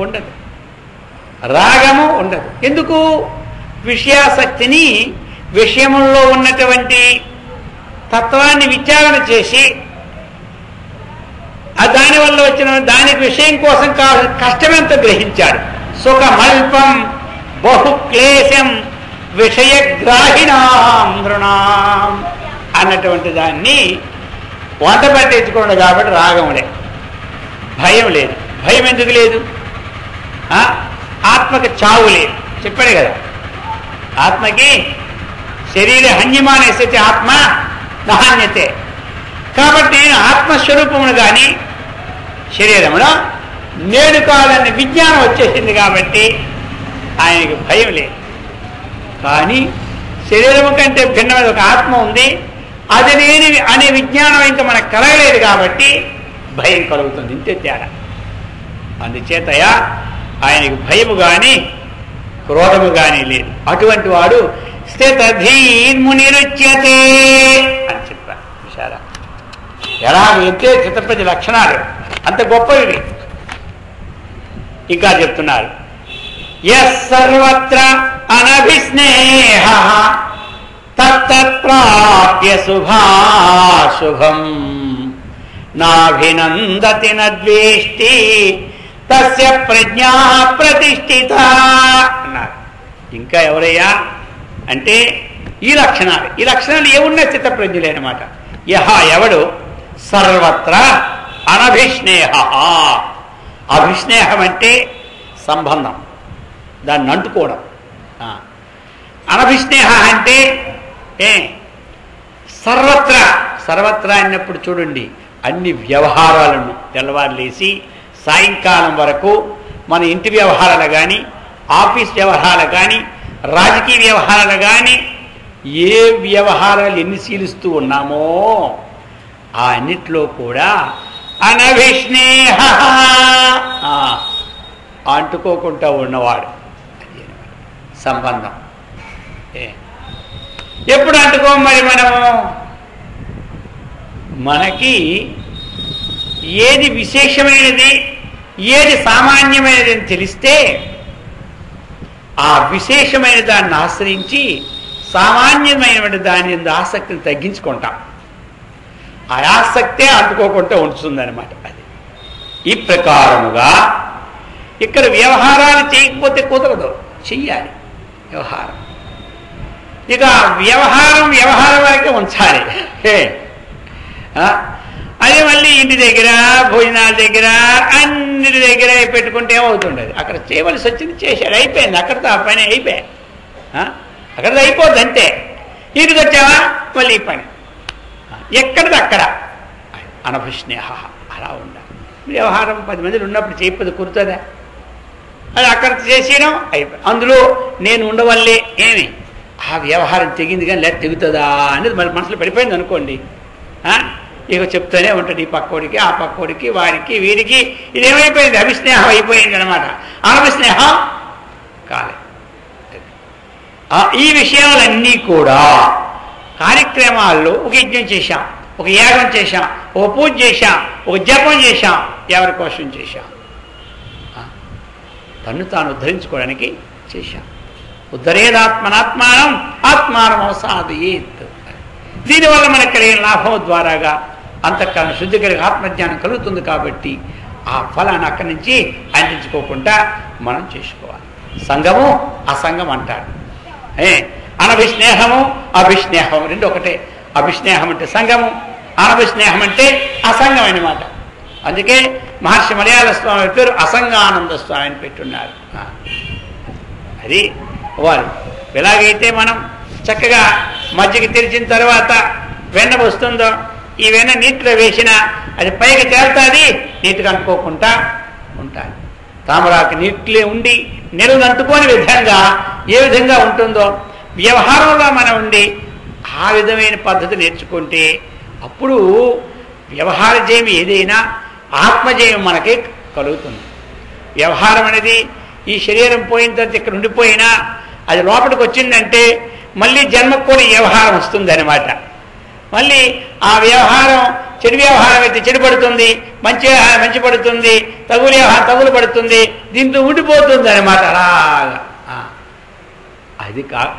ఉండదు, రాగము ఉండదు. ఎందుకు? విషయాసక్తిని, విషయముల్లో ఉన్నటువంటి తత్వాన్ని విచారణ చేసి దానివల్ల వచ్చిన దానికి విషయం కోసం కావాల్సిన కష్టమెంతో గ్రహించాడు. సుఖమల్పం బహుక్లేశం విషయగ్రాహిణాం నృణాం అన్నటువంటి దాన్ని వంట పట్టించుకోండి. కాబట్టి రాగం లేదు, భయం లేదు. భయం ఎందుకు లేదు? ఆత్మకి చావు లేదు, చెప్పాడు కదా. ఆత్మకి శరీర హన్యమానేసే ఆత్మ నహాన్యతే. కాబట్టి నేను ఆత్మస్వరూపమును కానీ శరీరంలో నేను కాదని విజ్ఞానం వచ్చేసింది కాబట్టి ఆయనకి భయం లేదు. కానీ శరీరము కంటే భిన్నమైన ఒక ఆత్మ ఉంది, అది లేని అనే విజ్ఞానం ఇంకా మనకు కలగలేదు కాబట్టి భయం కలుగుతుంది. ఇంతే తేడా. అందుచేతయా ఆయనకి భయము కానీ క్రోధము కానీ లేదు. అటువంటి వాడు స్థితధీర్మునిరుచ్యతే అని చెప్పారు. విశాల ఎలాగైతే చిత్తప్రజ్ఞ లక్షణాలు అంత గొప్పవి. ఇంకా చెప్తున్నారు, యస్సర్వత్ర అనభిస్నేహ తత్ప్రాప్య శుభాశుభం నాభినందతి నద్వేష్టి తస్య ప్రజ్ఞా ప్రతిష్ఠిత అన్నారు. ఇంకా ఎవరయ్యా అంటే ఈ లక్షణాలు ఏమున్నా చిత్తప్రజ్ఞులే అన్నమాట. యహ ఎవడు సర్వత్ర అనభిస్నేహ. అభిస్నేహం అంటే సంబంధం, దాన్ని అంటుకోవడం. అనభిస్నేహ అంటే సర్వత్రా అన్నప్పుడు చూడండి, అన్ని వ్యవహారాలను తెల్లవారులేసి సాయంకాలం వరకు మన ఇంటి వ్యవహారాలు కానీ, ఆఫీస్ వ్యవహారాలు కానీ, రాజకీయ వ్యవహారాలు కానీ, ఏ వ్యవహారాలు ఎన్ని శీలిస్తూ ఉన్నామో ఆ అన్నిట్లో కూడా అనభిస్నేహ అంటుకోకుండా ఉన్నవాడు సంబంధం. ఎప్పుడు అంటుకోం మరి మనము? మనకి ఏది విశేషమైనది, ఏది సామాన్యమైనది అని తెలిస్తే ఆ విశేషమైన దాన్ని ఆశ్రయించి సామాన్యమైన దాని ఆసక్తిని తగ్గించుకుంటాం. ఆ ఆసక్తే అంటుకోకుండా ఉంటుందన్నమాట. అది ఈ ప్రకారముగా ఇక్కడ వ్యవహారాలు చేయకపోతే కుదరదు, చెయ్యాలి వ్యవహారం. ఇక వ్యవహారం వరకే ఉంచాలి. అదే మళ్ళీ ఇంటి దగ్గర, భోజనాల దగ్గర, అన్నిటి దగ్గర పెట్టుకుంటే ఏమవుతుండదు. అక్కడ చేయవలసి వచ్చింది చేశాడు, అయిపోయింది. అక్కడితో ఆ పని అయిపోయాయి. అక్కడితో అయిపోద్ది అంతే. ఇంటికి వచ్చావా మళ్ళీ ఈ పని, ఎక్కడిది అక్కడ అనభిస్నేహ. అలా ఉండాలి. వ్యవహారం 10 మందిలు ఉన్నప్పుడు చేయకపోతే కురుతుందా? అది అక్కడ చేసేయడం అయిపోయి. అందులో నేను ఉండవల్లే ఏమి ఆ వ్యవహారం తెగింది కానీ లేదా తెగుతుందా అనేది మన మనసులో పడిపోయింది అనుకోండి. ఇక చెప్తూనే ఉంటుంది, ఈ పక్కోడికి, ఆ పక్కోడికి, వారికి, వీరికి. ఇదేమైపోయింది? అభిస్నేహం అయిపోయింది అనమాట. అనభిస్నేహం కాలే. ఈ విషయాలన్నీ కూడా కార్యక్రమాల్లో ఒక యజ్ఞం చేశాం, ఒక యాగం చేశాం, ఒక పూజ చేశాం, ఒక జపం చేశాం. ఎవరి కోసం చేశాం? తన్ను తాను ఉద్ధరించుకోవడానికి చేశాం. ఉద్ధరేదాత్మనాత్మానం ఆత్మానం అవసాదయేత్. దీనివల్ల మనకు కలిగిన లాభం ద్వారాగా అంతఃకరణ శుద్ధి కలిగి ఆత్మజ్ఞానం కలుగుతుంది. కాబట్టి ఆ ఫలాన్ని అక్కడి నుంచి అందించుకోకుండా మనం చేసుకోవాలి. సంగము అసంగం అంటాడు. అనభిస్నేహము అభిస్నేహం రెండు ఒకటే. అభిస్నేహం అంటే సంగము, అనభిస్నేహం అంటే అసంగం అన్నమాట. అందుకే మహర్షి మలయాళ స్వామి పేరు అసంగానంద స్వామి అని పెట్టున్నారు. అది వారు ఎలాగైతే మనం చక్కగా మజ్జిగ తెరిచిన తర్వాత వెన్న వస్తుందో ఈ వెన్న నీటిలో వేసినా అది పైకి తేలుతుంది, నీటికి అంటుకోకుండా ఉంటుంది. తామరాకు నీటిలో ఉండి నిలువనంటుకోని విధంగా ఏ విధంగా ఉంటుందో వ్యవహారంలో మనం ఉండి ఆ విధమైన పద్ధతి నేర్చుకుంటే అప్పుడు వ్యవహార జయం ఏదైనా ఆత్మజయం మనకి కలుగుతుంది. వ్యవహారం అనేది ఈ శరీరం పోయిన తర్వాత ఇక్కడ ఉండిపోయినా అది లోపలికి వచ్చిందంటే మళ్ళీ జన్మకు కూడా వ్యవహారం వస్తుంది అనమాట. మళ్ళీ ఆ వ్యవహారం చెడు వ్యవహారం అయితే చెడు పడుతుంది, మంచి వ్యవహారం మంచి పడుతుంది, తగులు వ్యవహారం తగులు పడుతుంది, దీంతో ఉండిపోతుంది అనమాట. అలాగా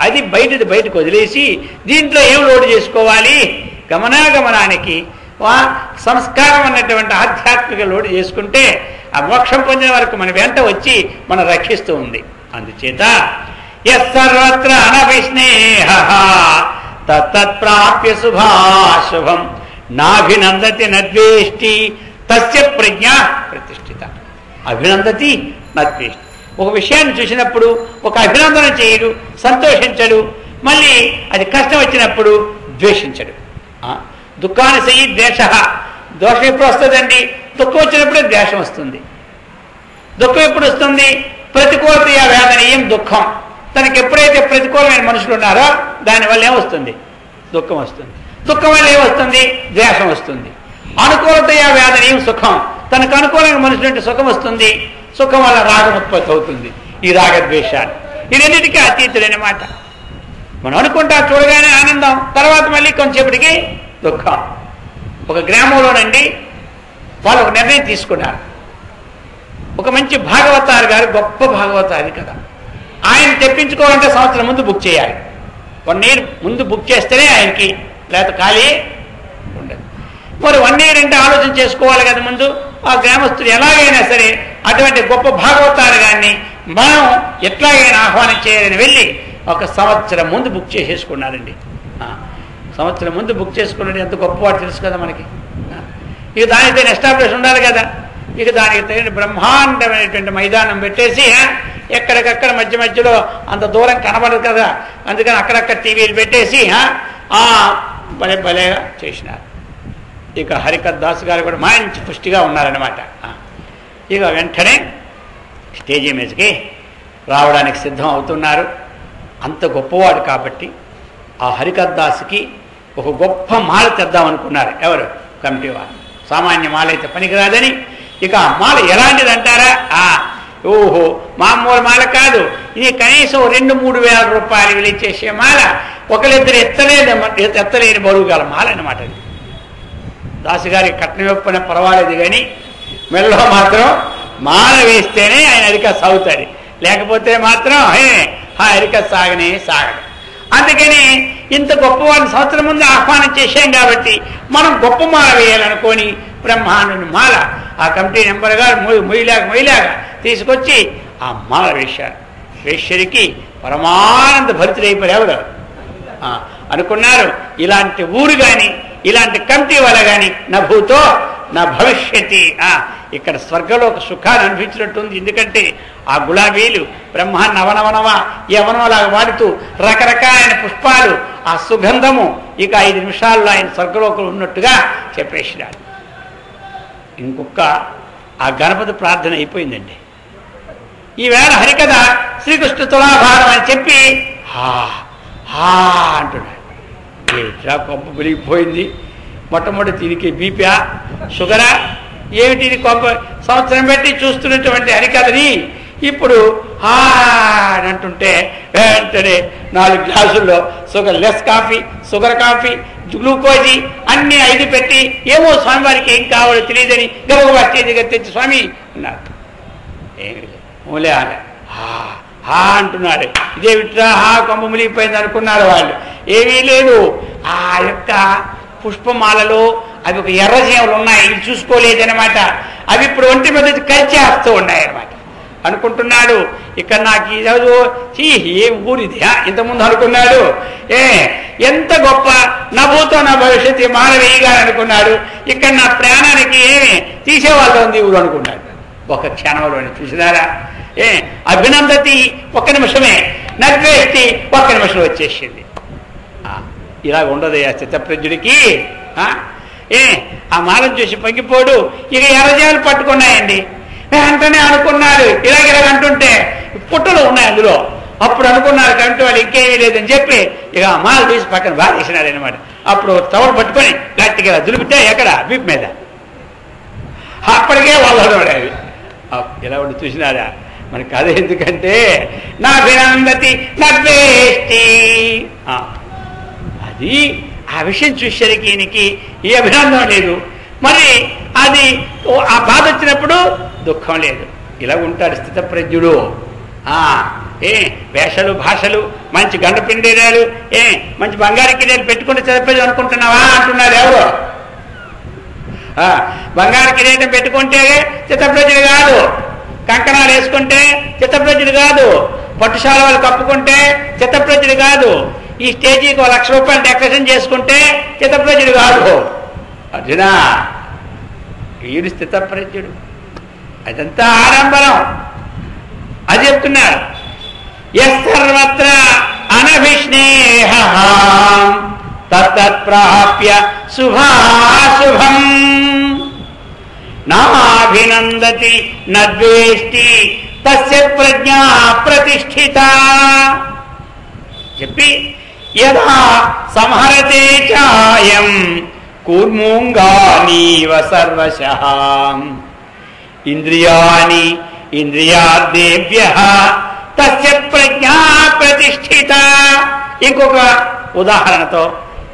అది బయటకు వదిలేసి దీంట్లో ఏం లోటు చేసుకోవాలి, గమనాగమనానికి సంస్కారం అన్నటువంటి ఆధ్యాత్మిక లోటు చేసుకుంటే ఆ మోక్షం పొందిన వరకు మన వెంట వచ్చి మనం రక్షిస్తూ ఉంది. అందుచేత యస్సర్వత్ర అనభిస్నేహ తత్ప్రాప్య శుభాశుభం నాభినందతి నద్వేష్టి తస్య ప్రజ్ఞ ప్రతిష్ఠిత. అభినందతి నద్వేష్టి. ఒక విషయాన్ని చూసినప్పుడు ఒక అభినందన చేయడు, సంతోషించడు, మళ్ళీ అది కష్టం వచ్చినప్పుడు ద్వేషించడు. దుఃఖాన్ని చెయ్యి ద్వేష. దోషం ఎప్పుడు వస్తుందండి? దుఃఖం వచ్చినప్పుడే ద్వేషం వస్తుంది. దుఃఖం ఎప్పుడు వస్తుంది? ప్రతికూలత వేదనీయం దుఃఖం. తనకి ఎప్పుడైతే ప్రతికూలమైన మనుషులు ఉన్నారో దానివల్ల ఏమొస్తుంది? దుఃఖం వస్తుంది. దుఃఖం వల్ల ఏమొస్తుంది? ద్వేషం వస్తుంది. అనుకూలత వేదనీయం సుఖం. తనకు అనుకూలమైన మనుషులు అంటే సుఖం వస్తుంది. సుఖం వల్ల రాగం ఉత్పత్తి అవుతుంది. ఈ రాగద్వేషాలు ఈ రెండింటికి అతీతులైన మాట. మనం అనుకుంటా చూడగానే ఆనందం, తర్వాత మళ్ళీ కొంచెంసేపటికి దుఃఖం. ఒక గ్రామంలోనండి వాళ్ళు ఒక నిర్ణయం తీసుకున్నారు. ఒక మంచి భాగవతారు గారు, గొప్ప భాగవతారి కదా, ఆయన తెప్పించుకోవాలంటే సంవత్సరం ముందు బుక్ చేయాలి. 1 year ముందు బుక్ చేస్తేనే ఆయనకి, లేకపోతే ఖాళీ ఉండదు. మరి 1 year అంటే ఆలోచన చేసుకోవాలి కదా ముందు. ఆ గ్రామస్తులు ఎలాగైనా సరే అటువంటి గొప్ప భాగవతారు గారిని మనం ఎట్లాగైనా ఆహ్వానం చేయాలని వెళ్ళి 1 సంవత్సరం ముందు బుక్ చేసేసుకున్నారండి. సంవత్సరం ముందు బుక్ చేసుకున్నాడు. ఎంత గొప్పవాడు తెలుసు కదా మనకి. ఇక దానికి ఎస్టాబ్లిష్ ఉండాలి కదా. ఇక దానికి తగిన బ్రహ్మాండమైనటువంటి మైదానం పెట్టేసి ఎక్కడికక్కడ మధ్య మధ్యలో అంత దూరం కనబడదు కదా, అందుకని అక్కడక్కడ టీవీలు పెట్టేసి భలే భలేగా చేసినారు. ఇక హరికత్ దాస్ గారు కూడా మంచి పుష్టిగా ఉన్నారన్నమాట. ఇక వెంటనే స్టేజీ మీదకి రావడానికి సిద్ధం అవుతున్నారు. అంత గొప్పవాడు కాబట్టి ఆ హరికత్ దాస్కి ఒక గొప్ప మాల తెద్దాం అనుకున్నారు. ఎవరు? కమిటీ వారు. సామాన్య మాల అయితే పనికిరాదని ఇక ఆ మాల ఎలాంటిది అంటారా? ఓహో, మామూలు మాల కాదు ఇది. కనీసం 2-3 వేల రూపాయలు విలువచేసే మాల. ఒకరిద్దరు ఎత్తలేని బరువు గల మాల అన్నమాట. దాసుగారికి కట్నం ఇవ్వకపోయినా పర్వాలేదు, కానీ మెల్లో మాత్రం మాల వేస్తేనే ఆయన హరికత్ సాగుతాడు, లేకపోతే మాత్రం హరికత్ సాగనే సాగడు. అందుకని ఇంత గొప్పవాడిని సంవత్సరం ముందు ఆహ్వానం చేశాం కాబట్టి మనం గొప్ప మాల వేయాలనుకొని బ్రహ్మాండుని మాల ఆ కమిటీ నెంబర్ గారు మొయ్యలాగా తీసుకొచ్చి ఆ మాల వేశారు. వేశ్వరికి పరమానంద భరితుడైపోయారు. ఎవరు అనుకున్నారు? ఇలాంటి ఊరు కానీ ఇలాంటి కమిటీ వల్ల కానీ నా భూతో నా భవిష్యత్తి, ఇక్కడ స్వర్గలోక సుఖాన్ని అనిపించినట్టుంది. ఎందుకంటే ఆ గులాబీలు బ్రహ్మ నవనవనవ యవనలాగా వాడుతూ రకరకాలైన పుష్పాలు, ఆ సుగంధము ఇక 5 నిమిషాల్లో ఆయన స్వర్గలోకం ఉన్నట్టుగా చెప్పేసినాడు. ఇంకొక ఆ గణపతి ప్రార్థన అయిపోయిందండి. ఈవేళ హరికథ శ్రీకృష్ణ తులాభారం అని చెప్పి అంటున్నాడు. ఏమిట్రా కొంప వెలిగిపోయింది. మొట్టమొదటి దీనికి బీపీయా షుగరా ఏమిటి? ఇది కొంప సంవత్సరం పెట్టి చూస్తున్నటువంటి హరికథని ఇప్పుడు అని అంటుంటే వెంటనే 4 గ్లాసుల్లో షుగర్ కాఫీ గ్లూకోజీ అన్ని 5 పెట్టి ఏమో స్వామివారికి ఏం కావాలో తెలియదని గబగబా స్టేజ్ దగ్గర తెచ్చి స్వామి అన్నారు. మూలే అంటున్నాడు. ఇదే విట్రా కొంప మునిగిపోయింది అనుకున్నారు వాళ్ళు. ఏమీ లేదు. ఆ యొక్క పుష్పమాలలో అవి ఒక ఎర్రజీవులు ఉన్నాయి, ఇవి చూసుకోలేదనమాట. అవి ఇప్పుడు ఒంటి మీద కలిచేస్తూ ఉన్నాయన్నమాట. అనుకుంటున్నాడు ఇక్కడ నాకు ఈరోజు ఏం ఊరిది ఇంతకుముందు అనుకున్నాడు. ఎంత గొప్ప నా భూతో నా భవిష్యత్తు మానవేయగా అనుకున్నాడు. ఇక్కడ నా ప్రాణానికి ఏమి తీసేవాళ్ళు ఉంది ఊరు అనుకున్నాడు. ఒక క్షణంలోనే చూసినారా? అభినందతి 1 నిమిషమే, నద్వేష్టి 1 నిమిషంలో వచ్చేసింది. ఇలా ఉండదు ఆ స్థితప్రజ్ఞుడికి. ఆ మాలను చూసి పొంగిపోడు. ఇక ఎర్రజాలు పట్టుకున్నాయండి. వెంటనే అనుకున్నారు ఇలాగ అంటుంటే పుట్టలు ఉన్నాయి అందులో. అప్పుడు అనుకున్నారు కంటే వాళ్ళు ఇంకేమీ లేదని చెప్పి ఇక ఆ మాల తీసి పక్కన బాధేసినారు అనమాట. అప్పుడు తవడు పట్టుకొని గట్టిగా దులిపితే ఎక్కడ వీపు మీద అప్పటికే వాళ్ళు అవి ఇలా ఉండి చూసినారా. మనకి కథ ఎందుకంటే నా వినందతి నవ్వేష్టి అది ఆ విషయం చూసేసరికి ఈయనకి ఏ అభినందన లేదు. మరి అది ఆ బాధ వచ్చినప్పుడు దుఃఖం లేదు. ఇలా ఉంటాడు స్థితప్రజ్ఞుడు. వేషలు భాషలు మంచి గండ పిండేరాలు మంచి బంగారు కిరీటాలు పెట్టుకుంటే స్థితప్రజ్ఞుడు అనుకుంటున్నావా అంటున్నారు ఎవరు. బంగారు కిరీటం పెట్టుకుంటే స్థితప్రజ్ఞుడు కాదు. కంకణాలు వేసుకుంటే స్థితప్రజ్ఞుడు కాదు. పట్టుశాల వాళ్ళు కప్పుకుంటే స్థితప్రజ్ఞుడు కాదు. ఈ స్టేజీకి ₹1,00,000 డెకరేషన్ చేసుకుంటే స్థితప్రజ్ఞుడు కాదు. అర్జున వీడు స్థితప్రజ్ఞుడు. అదంతా ఆడంబరం. అది చెప్తున్నారు. యస్సర్వత్ర అనభిష్ణేహ తత్తత్ప్రాప్య శుభాశుభం నాభినందతి నద్వేష్టి తస్య ప్రజ్ఞా ప్రతిష్ఠిత చెప్పి యదా సంహరతే చాయం కూర్మూంగానీవ సర్వశః ఇంద్రియాణి ఇంద్రియార్థేభ్యః తస్య ప్రజ్ఞా ప్రతిష్ఠిత. ఇంకొక ఉదాహరణతో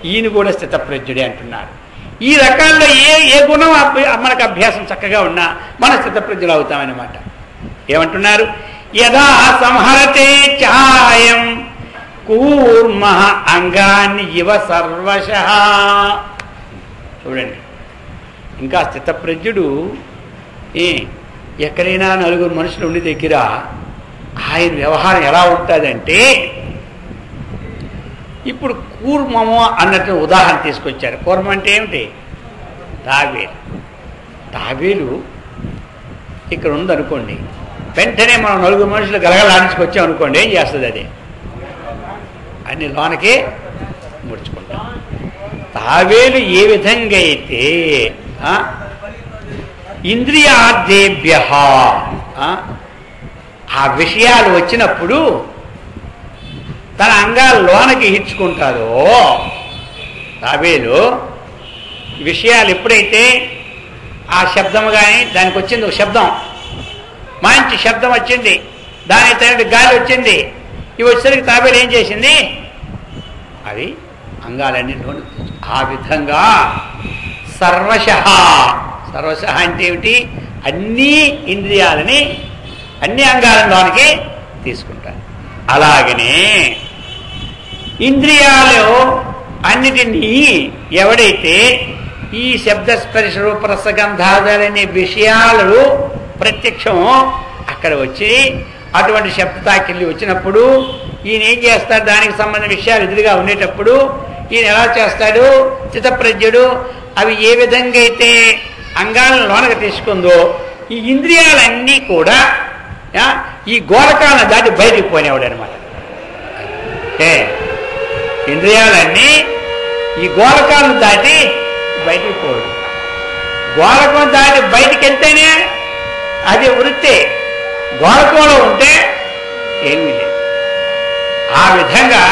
ఈయన కూడా స్థితప్రజ్ఞుడే అంటున్నారు. ఈ రకాల్లో ఏ గుణం మనకు అభ్యాసం చక్కగా ఉన్నా మన స్థితప్రజ్ఞులు అవుతామన్నమాట. ఏమంటున్నారు? యదా సంహరతే చాయం కూర్మ అంగాన్ని ఇవ సర్వశః. చూడండి, ఇంకా స్థితప్రజ్ఞుడు ఎక్కడైనా నలుగురు మనుషులు ఉండి దగ్గర ఆయన వ్యవహారం ఎలా ఉంటుందంటే, ఇప్పుడు కూర్మము అన్నట్టు ఉదాహరణ తీసుకొచ్చారు. కూర్మ అంటే ఏమిటి? తాబేలు. తాబేలు ఇక్కడ ఉందనుకోండి, వెంటనే మనం నలుగురు మనుషులు గలగలాడించుకొచ్చాం అనుకోండి, ఏం చేస్తుంది? అది అన్ని లోనకే ముడుచుకుంటాం. తాబేలు ఏ విధంగా అయితే ఇంద్రియార్థేభ్యః ఆ విషయాలు వచ్చినప్పుడు తన అంగాలు లోనకి ఇచ్చుకుంటారో, తాబేలు విషయాలు ఎప్పుడైతే ఆ శబ్దం కానీ దానికి వచ్చింది, ఒక శబ్దం మంచి శబ్దం వచ్చింది, దాని తగిన గాలి వచ్చింది, ఇవి వచ్చేసరికి తాబేలు ఏం చేసింది? అవి అంగాలన్నీ లోను. ఆ విధంగా సర్వశః. సర్వశః అంటే ఏమిటి? అన్ని ఇంద్రియాలని అన్ని అంగాలలోనికి తీసుకుంటారు. అలాగనే ఇంద్రియాలు అన్నిటినీ ఎవడైతే ఈ శబ్దస్పర్శ రూపరసగంధాలనే విషయాలు ప్రత్యక్షం అక్కడ వచ్చి అటువంటి శబ్దతాకిల్లి వచ్చినప్పుడు ఈయన ఏం చేస్తాడు? దానికి సంబంధించిన విషయాలు ఎదురుగా ఉండేటప్పుడు ఈయన ఎలా చేస్తాడు? స్థితప్రజ్ఞుడు అవి ఏ విధంగా అయితే అంగాలను లోనకు తీసుకుందో ఈ ఇంద్రియాలన్నీ కూడా ఈ గోళకాలను దాటి బయటికి పోనేవాడు అనమాట. ఇంద్రియాలన్నీ ఈ గోళకాలను దాటి బయటికి పోడు. గోళకం దాటి బయటికి వెళ్తేనే అది వృత్తే, గోళకంలో ఉంటే ఏమీ లేదు. ఆ విధంగా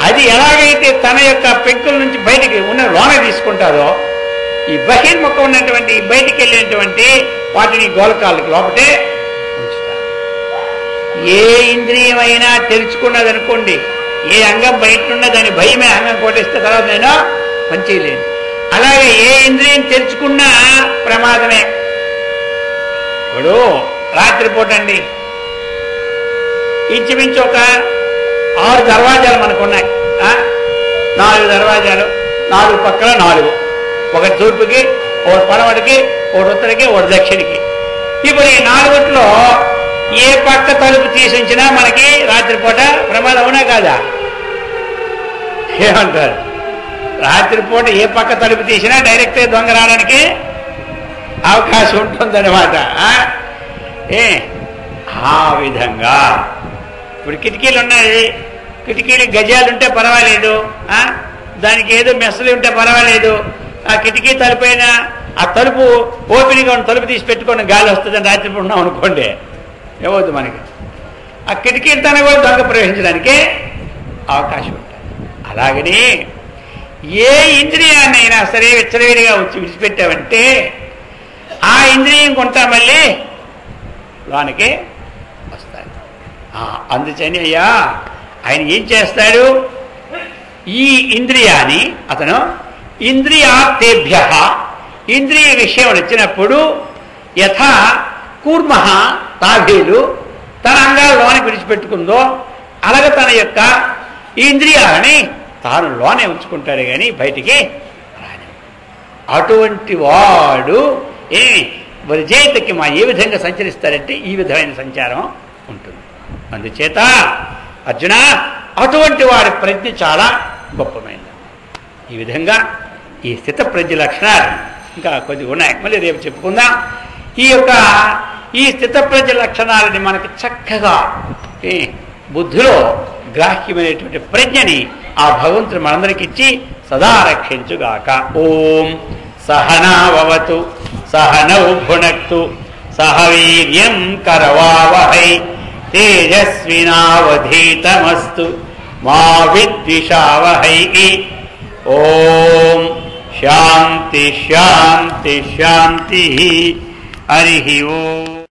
అది ఎలాగైతే తన యొక్క పెంకుల నుంచి బయటికి ఉన్న లోన తీసుకుంటారో, ఈ బహిర్ముఖం ఉన్నటువంటి బయటికి వెళ్ళినటువంటి వాటిని గోళకాలకు లోపటే ఉంచుతారు. ఏ ఇంద్రియమైనా తెరుచుకున్నది అనుకోండి, ఏ అంగం బయట ఉన్నది దాని భయమే అంగం కొట్టేస్తే తర్వాత నేను పనిచేయలేను. అలాగే ఏ ఇంద్రియం తెరుచుకున్నా ప్రమాదమే. ఇప్పుడు రాత్రిపూట అండి ఇంచుమించు ఒక 6 దర్వాజాలు మనకున్నాయి. 4 దర్వాజాలు, 4 పక్కల 4, ఒకటి తూర్పుకి, ఒకటి పడమటికి, ఒకటి ఉత్తరకి, ఒకటి దక్షిణకి. ఇప్పుడు ఈ 4లో ఏ పక్క తలుపు తీసించినా మనకి రాత్రిపూట ప్రమాదం అవునా కాదా? ఏమంటారు? రాత్రిపూట ఏ పక్క తలుపు తీసినా డైరెక్ట్గా దొంగ రావడానికి అవకాశం ఉంటుందన్నమాట. ఆ విధంగా ఇప్పుడు కిటికీలు ఉన్నాయి, కిటికీలు గజాలు ఉంటే పర్వాలేదు, దానికి ఏదో మెస్సులు ఉంటే పర్వాలేదు, ఆ కిటికీ తలుపైన ఆ తలుపు ఓపెన్గా ఉన్న తలుపు తీసి పెట్టుకొని గాలి వస్తుందని రాత్రి ఉన్నాం అనుకోండి, ఏమవుతుంది మనకి? ఆ కిటికీలు తన కూడా దొంగ ప్రవేశించడానికే అవకాశం ఉంటుంది. అలాగని ఏ ఇంద్రియాన్నైనా సరే విచ్చలవిడిగా వచ్చి విడిచిపెట్టామంటే ఆ ఇంద్రియం కొంటా మళ్ళీ లోనికి వస్తాడు. అందుచని అయ్యా ఆయన ఏం చేస్తాడు, ఈ ఇంద్రియాన్ని అతను ఇంద్రియార్థేభ్య, ఇంద్రియ విషయం వచ్చినప్పుడు యథా కూర్మ తాభేలు తన అంగాల్లోనే విడిచిపెట్టుకుందో అలాగే తన యొక్క ఇంద్రియాలని తాను లోనే ఉంచుకుంటాడు కానీ బయటికి రాని. అటువంటి వాడు విజేతకి ఏ విధంగా సంచరిస్తాడంటే ఈ విధమైన సంచారం ఉంటుంది. అందుచేత అర్జున అటువంటి వాడి ప్రజ్ఞ చాలా గొప్పమైనది. ఈ విధంగా ఈ స్థిత ప్రజ్ఞ లక్షణాలు ఇంకా కొద్దిగా ఉన్నాయి, మళ్ళీ రేపు చెప్పుకుందాం. ఈ స్థితప్రజ్ఞ లక్షణాలని మనకి చక్కగా బుద్ధిలో గ్రాహ్యమైనటువంటి ప్రజ్ఞని ఆ భగవంతుడు మనందరికి ఇచ్చి సదా రక్షించుగాక. ఓం సహనావతు సహనౌ భునక్తు సహ వీర్యం కరవావహై తేజస్వినావధీతమస్తు మా విద్విషావహై. ఓం శాంతి శాంతి శాంతి. హరి ఓం.